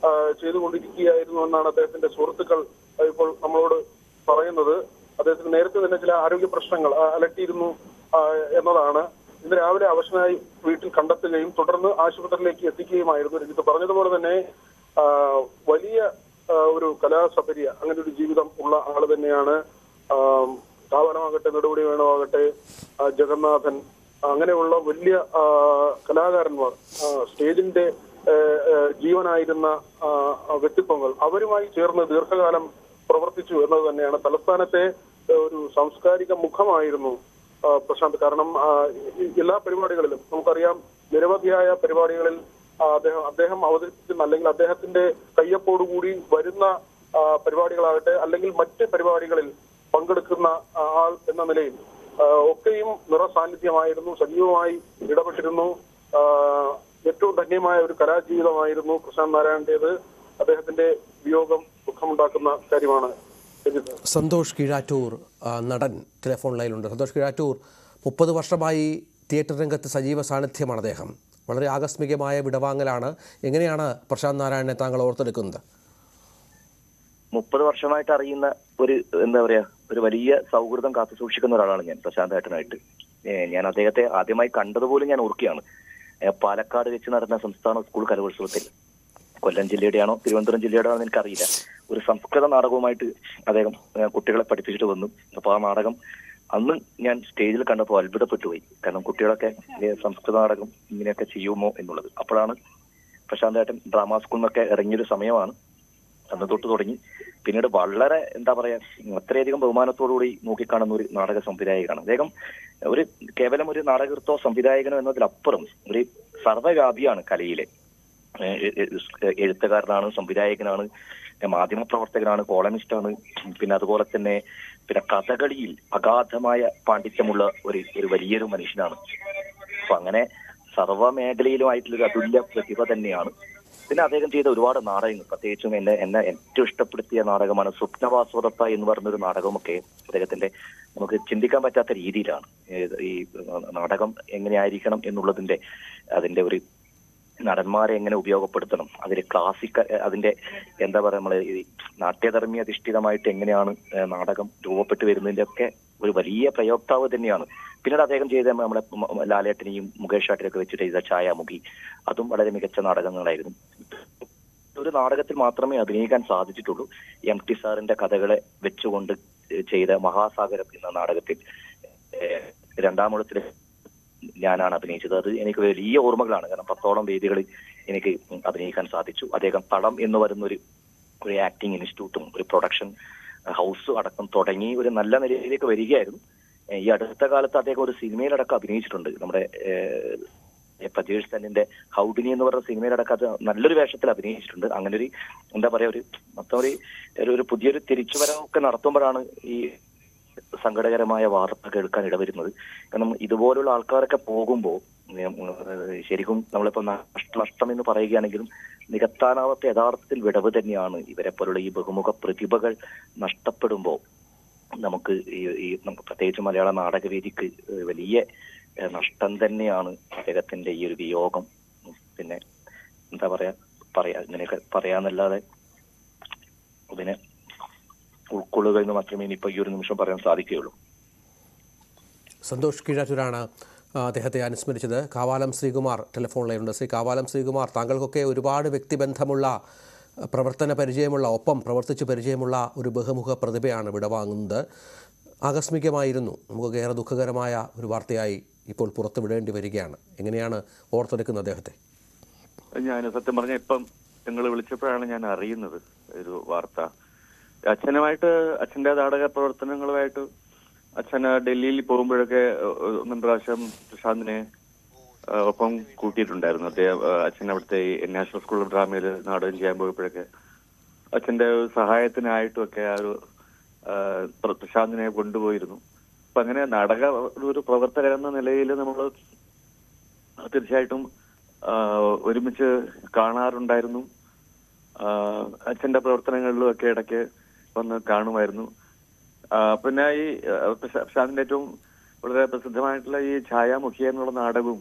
ചെയ്തുകൊണ്ടിരിക്കുകയായിരുന്നു എന്നാണ് അദ്ദേഹത്തിന്റെ സുഹൃത്തുക്കൾ ഇപ്പോൾ നമ്മളോട് പറയുന്നത്. അദ്ദേഹത്തിന് നേരത്തെ തന്നെ ചില ആരോഗ്യ പ്രശ്നങ്ങൾ അലട്ടിയിരുന്നു എന്നതാണ്. ഇന്ന് രാവിലെ അവശനായി വീട്ടിൽ കണ്ടെത്തുകയും തുടർന്ന് ആശുപത്രിയിലേക്ക് എത്തിക്കുകയുമായിരുന്നു. രഞ്ജിത്ത് പറഞ്ഞതുപോലെ തന്നെ വലിയ ഒരു കലാസപര്യ, അങ്ങനെ ഒരു ജീവിതം ഉള്ള ആള് തന്നെയാണ്. കാവനമാകട്ടെ, നെടുമുടി വേണുവാകട്ടെ, ജഗന്നാഥൻ, അങ്ങനെയുള്ള വലിയ കലാകാരന്മാർ, സ്റ്റേജിന്റെ ജീവനായിരുന്ന വ്യക്തിത്വങ്ങൾ, അവരുമായി ചേർന്ന് ദീർഘകാലം പ്രവർത്തിച്ചു എന്നത് തന്നെയാണ്. തലസ്ഥാനത്തെ ഒരു സാംസ്കാരിക മുഖമായിരുന്നു പ്രശാന്ത്. കാരണം എല്ലാ പരിപാടികളിലും നമുക്കറിയാം, നിരവധിയായ പരിപാടികളിൽ അദ്ദേഹം അവതരിപ്പിക്കുന്ന, അല്ലെങ്കിൽ അദ്ദേഹത്തിന്റെ കയ്യൊപ്പോടുകൂടി വരുന്ന പരിപാടികളാകട്ടെ അല്ലെങ്കിൽ മറ്റ് പരിപാടികളിൽ പങ്കെടുക്കുന്ന ആൾ എന്ന നിലയിൽ ഒക്കെയും നിറസാന്നിധ്യമായിരുന്നു, സജീവമായി ഇടപെട്ടിരുന്നു. ഏറ്റവും ധന്യമായ ഒരു കലാജീവിതമായിരുന്നു പ്രശാന്ത് നാരായണന്റേത്. അദ്ദേഹത്തിന്റെ വിയോഗം ദുഃഖമുണ്ടാക്കുന്ന കാര്യമാണ്. സന്തോഷ് കീഴാറ്റൂർ നടൻ ടെലിഫോൺ ലൈനിലുണ്ട്. സന്തോഷ് കീഴാറ്റൂർ 30 വർഷമായി തിയേറ്റർ രംഗത്ത് സജീവ സാന്നിധ്യമാണ് അദ്ദേഹം. വളരെ ആകസ്മികമായ വിടവാങ്ങലാണ്. എങ്ങനെയാണ് പ്രശാന്ത് നാരായണനെ താങ്കൾ ഓർത്തെടുക്കുന്നത്? 30 വർഷമായിട്ട് അറിയുന്ന ഒരു വലിയ സൗഹൃദം കാത്തു സൂക്ഷിക്കുന്ന ഒരാളാണ് ഞാൻ പ്രശാന്ത് ഏട്ടനായിട്ട്. ഞാൻ അദ്ദേഹത്തെ ആദ്യമായി കണ്ടതുപോലും ഞാൻ ഓർക്കുകയാണ്. പാലക്കാട് വെച്ച് നടന്ന സംസ്ഥാന സ്കൂൾ കലോത്സവത്തിൽ, കൊല്ലം ജില്ലയുടെയാണോ തിരുവനന്തപുരം ജില്ലയുടെ ആണോ എനിക്കറിയില്ല, ഒരു സംസ്കൃത നാടകവുമായിട്ട് അദ്ദേഹം കുട്ടികളെ പഠിപ്പിച്ചിട്ട് വന്നു. അപ്പോൾ ആ നാടകം അന്ന് ഞാൻ സ്റ്റേജിൽ കണ്ടപ്പോൾ അത്ഭുതപ്പെട്ടു പോയി. കാരണം കുട്ടികളൊക്കെ സംസ്കൃത നാടകം ഇങ്ങനെയൊക്കെ ചെയ്യുമോ എന്നുള്ളത്. അപ്പോഴാണ് പ്രശാന്ത് ഏട്ടൻ ഡ്രാമ സ്കൂളിൽ നിന്നൊക്കെ ഇറങ്ങിയൊരു സമയമാണ്. അന്ന് തൊട്ട് തുടങ്ങി പിന്നീട് വളരെ അത്രയധികം ബഹുമാനത്തോടുകൂടി നോക്കിക്കാണുന്ന ഒരു നാടക സംവിധായകനാണ് അദ്ദേഹം. കേവലം ഒരു നാടകൃത്തോ സംവിധായകനോ എന്നതിലപ്പുറം ഒരു സർവ്വവ്യാപിയാണ് കലയിലെ. എഴുത്തുകാരനാണ്, സംവിധായകനാണ്, മാധ്യമപ്രവർത്തകനാണ്, കോളമിസ്റ്റാണ്. പിന്നെ അതുപോലെ തന്നെ കഥകളിയിൽ അഗാധമായ പാണ്ഡിത്യമുള്ള ഒരു വലിയൊരു മനുഷ്യനാണ്. അപ്പൊ അങ്ങനെ സർവ്വ മേഖലയിലുമായിട്ടുള്ളൊരു അതുല്യ പ്രതിഭ തന്നെയാണ്. പിന്നെ അദ്ദേഹം ചെയ്ത ഒരുപാട് നാടകങ്ങൾ, പ്രത്യേകിച്ചും എന്നെ ഏറ്റവും ഇഷ്ടപ്പെടുത്തിയ നാടകമാണ് സ്വപ്നവാസോദത്ത എന്ന് പറഞ്ഞൊരു നാടകമൊക്കെ അദ്ദേഹത്തിന്റെ നമുക്ക് ചിന്തിക്കാൻ പറ്റാത്ത രീതിയിലാണ്. ഈ നാടകം എങ്ങനെയായിരിക്കണം എന്നുള്ളതിന്റെ അതിന്റെ ഒരു നടന്മാരെ എങ്ങനെ ഉപയോഗപ്പെടുത്തണം, അതിൽ അതിന്റെ നമ്മള് ഈ നാട്യധർമ്മി അധിഷ്ഠിതമായിട്ട് എങ്ങനെയാണ് നാടകം രൂപപ്പെട്ടു വരുന്നതിന്റെ ഒക്കെ ഒരു വലിയ പ്രയോക്താവ് തന്നെയാണ്. പിന്നീട് അദ്ദേഹം ചെയ്ത നമ്മളെ ലാലേട്ടനെയും മുകേഷ് ഏട്ടനെയൊക്കെ വെച്ചിട്ട് ചെയ്ത ഛായാമുഖി, അതും വളരെ മികച്ച നാടകങ്ങളായിരുന്നു. ഒരു നാടകത്തിൽ മാത്രമേ അഭിനയിക്കാൻ സാധിച്ചിട്ടുള്ളൂ. MT സാറിന്റെ കഥകളെ വെച്ചുകൊണ്ട് ചെയ്ത മഹാസാഗരം എന്ന നാടകത്തിൽ രണ്ടാമൂഴത്തിൽ ഞാനാണ് അഭിനയിച്ചത്. അത് എനിക്ക് വലിയ ഓർമ്മകളാണ്. കാരണം 10ഓളം വേദികളിൽ എനിക്ക് അഭിനയിക്കാൻ സാധിച്ചു. അദ്ദേഹം തളം എന്ന് പറയുന്ന ഒരു ആക്ടിംഗ് ഇൻസ്റ്റിറ്റ്യൂട്ടും ഒരു പ്രൊഡക്ഷൻ ഹൗസ് അടക്കം തുടങ്ങി ഒരു നല്ല നിലയിലേക്ക് വരികയായിരുന്നു. ഈ അടുത്ത കാലത്ത് അദ്ദേഹം ഒരു സിനിമയിലടക്കം അഭിനയിച്ചിട്ടുണ്ട്. നമ്മുടെ പ്രജേഷ് സെന്നിന്റെ ഹൗഡിനി എന്ന് പറഞ്ഞ സിനിമയിലടക്കം അത് നല്ലൊരു വേഷത്തിൽ അഭിനയിച്ചിട്ടുണ്ട്. അങ്ങനെ ഒരു മൊത്തം ഒരു പുതിയൊരു തിരിച്ചുവരവൊക്കെ നടത്തുമ്പോഴാണ് ഈ സങ്കടകരമായ വാർത്ത കേൾക്കാൻ ഇടവരുന്നത്. കാരണം ഇതുപോലുള്ള ആൾക്കാരൊക്കെ പോകുമ്പോൾ ശരിക്കും നമ്മളിപ്പോ നഷ്ടം എന്ന് പറയുകയാണെങ്കിലും നികത്താനാവാത്ത യഥാർത്ഥത്തിൽ വിടവ് തന്നെയാണ്. ഇവരെ പോലുള്ള ഈ ബഹുമുഖ പ്രതിഭകൾ നഷ്ടപ്പെടുമ്പോൾ നമുക്ക് ഈ പ്രത്യേകിച്ച് മലയാള നാടകവേദിക്ക് വലിയ നഷ്ടം തന്നെയാണ് അദ്ദേഹത്തിന്റെ ഈ ഒരു വിയോഗം. പിന്നെ ഇങ്ങനെയൊക്കെ പറയാന്നല്ലാതെ അതിനെ ഉൾക്കൊള്ളുക എന്ന് മാത്രമേ ഇനിയിപ്പോൾ ഈ ഒരു നിമിഷം പറയാൻ സാധിക്കുകയുള്ളൂ. സന്തോഷ് കീഴാറ്റൂരാണ് അദ്ദേഹത്തെ അനുസ്മരിച്ചത്. കാവാലം ശ്രീകുമാർ ടെലിഫോൺ ലൈനുണ്ട്. ശ്രീ കാവാലം ശ്രീകുമാർ, താങ്കൾക്കൊക്കെ ഒരുപാട് വ്യക്തിബന്ധമുള്ള, പ്രവർത്തന പരിചയമുള്ള, ഒപ്പം പ്രവർത്തിച്ച് പരിചയമുള്ള ഒരു ബഹുമുഖ പ്രതിഭയാണ് വിടവാങ്ങുന്നത്. ആകസ്മികമായിരുന്നു. നമുക്കൊക്കെ ഏറെ ദുഃഖകരമായ ഒരു വാർത്തയായി ഇപ്പോൾ പുറത്തു വിടേണ്ടി വരികയാണ്. എങ്ങനെയാണ് ഓർത്തെടുക്കുന്നത് അദ്ദേഹത്തെ? ഞാൻ സത്യം പറഞ്ഞ ഇപ്പം നിങ്ങൾ വിളിച്ചപ്പോഴാണ് ഞാൻ അറിയുന്നത് ഒരു വാർത്ത. അച്ഛന്റെ നാടക പ്രവർത്തനങ്ങളുമായിട്ട് അച്ഛന് ഡൽഹിയിൽ പോകുമ്പോഴൊക്കെ 1 പ്രാവശ്യം പ്രശാന്തിനെ ഒപ്പം കൂട്ടിയിട്ടുണ്ടായിരുന്നു. അദ്ദേഹം അച്ഛൻ അവിടുത്തെ നാഷണൽ സ്കൂൾ ഓഫ് ഡ്രാമയിൽ നാടകം ചെയ്യാൻ പോയപ്പോഴൊക്കെ അച്ഛന്റെ സഹായത്തിനായിട്ടും ഒക്കെ ആ ഒരു പ്രശാന്തിനെ കൊണ്ടുപോയിരുന്നു. അപ്പൊ അങ്ങനെ നാടക ഒരു പ്രവർത്തകൻ എന്ന നിലയിൽ നമ്മൾ തീർച്ചയായിട്ടും ഒരുമിച്ച് കാണാറുണ്ടായിരുന്നു. അച്ഛന്റെ പ്രവർത്തനങ്ങളിലും ഒക്കെ ഇടയ്ക്ക് വന്ന് കാണുമായിരുന്നു. പിന്നെ ഈ പ്രശാന്തിന്റെ ഏറ്റവും വളരെ പ്രസിദ്ധമായിട്ടുള്ള ഈ ഛായാമുഖി എന്നുള്ള നാടകവും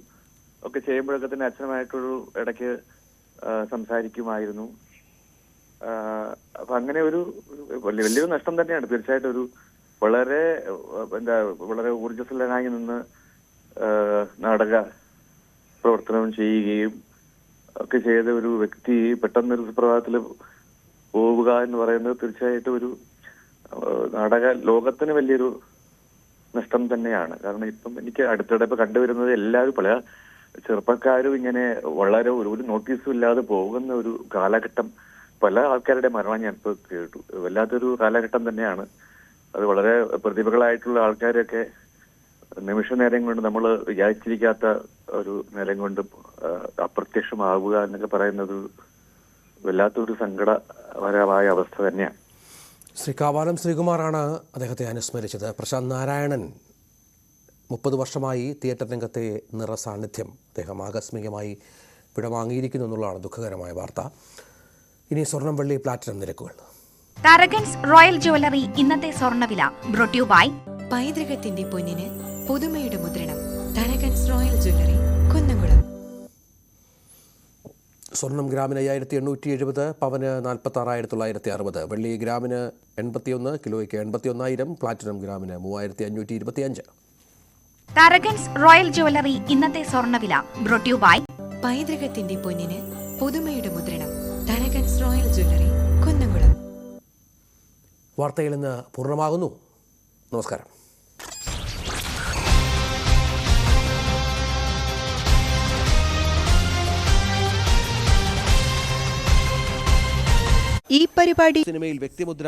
ഒക്കെ ചെയ്യുമ്പോഴൊക്കെ തന്നെ അച്ഛനുമായിട്ടൊരു ഇടയ്ക്ക് സംസാരിക്കുമായിരുന്നു. അപ്പൊ അങ്ങനെ ഒരു വലിയൊരു നഷ്ടം തന്നെയാണ്. തീർച്ചയായിട്ടും വളരെ ഊർജ്ജസ്വലനായി നിന്ന് നാടക പ്രവർത്തനം ചെയ്യുകയും ഒക്കെ ചെയ്ത ഒരു വ്യക്തി പെട്ടെന്നൊരു സുപ്രഭാതത്തിൽ പോവുക എന്ന് പറയുന്നത് തീർച്ചയായിട്ടും ഒരു നാടക ലോകത്തിന് വലിയൊരു നഷ്ടം തന്നെയാണ്. കാരണം ഇപ്പം എനിക്ക് അടുത്തിടെ ഇപ്പൊ കണ്ടുവരുന്നത് എല്ലാവരും പല ചെറുപ്പക്കാരും ഇങ്ങനെ വളരെ ഒരു നോട്ടീസും ഇല്ലാതെ പോകുന്ന ഒരു കാലഘട്ടം, പല ആൾക്കാരുടെ മരണം ഞാൻ ഇപ്പൊ കേട്ടു. വല്ലാത്തൊരു കാലഘട്ടം തന്നെയാണ് അത്. വളരെ പ്രതിഭകളായിട്ടുള്ള ആൾക്കാരൊക്കെ നിമിഷ നേരം കൊണ്ട് നമ്മൾ വിചാരിച്ചിരിക്കാത്ത ഒരു നേരം കൊണ്ട് അപ്രത്യക്ഷമാവുക എന്നൊക്കെ പറയുന്നത് വല്ലാത്തൊരു സങ്കടകരമായ അവസ്ഥ തന്നെയാണ്. ശ്രീ കാവാലം ശ്രീകുമാറാണ് അദ്ദേഹത്തെ അനുസ്മരിച്ചത്. പ്രശാന്ത് നാരായണൻ 30 വർഷമായി തിയേറ്റർ രംഗത്തെ നിറസാന്നിധ്യം. അദ്ദേഹം ആകസ്മികമായി വിടവാങ്ങിയിരിക്കുന്നു എന്നുള്ളതാണ് ദുഃഖകരമായ വാർത്ത. ഇനി സ്വർണം, വെള്ളി, പ്ലാറ്റിനം നിരക്കുകൾ. തരകൻസ് റോയൽ ജ്വല്ലറി ഇന്നത്തെ സ്വർണ്ണവില ബ്രോട്ട് യു ബൈ പൈതൃകത്തിന്റെ പൊന്നിന് പുതുമയുടെ മുദ്രണം. Tharakans royal jewellery, Kunnamkulam. സ്വർണം ഗ്രാമിന് 5870, പവന് 46,960, വെള്ളി ഗ്രാമിന് 81, കിലോയ്ക്ക് 81,000, പ്ലാറ്റിനം ഗ്രാമിന് 3525. തരകൻസ് റോയൽ ജ്വല്ലറി ഇന്നത്തെ സ്വർണ്ണവില ബ്രോട്ട് യു ബൈ പൈതൃകത്തിന്റെ പൊന്നിന് പുതുമയുടെ മുദ്രണം. Tharakans royal jewellery, Kunnamkulam. വാർത്തയിൽ നിന്ന് പൂർണ്ണമാകുന്നു. നമസ്കാരം. ഈ പരിപാടി സിനിമയിൽ വ്യക്തിമുദ്ര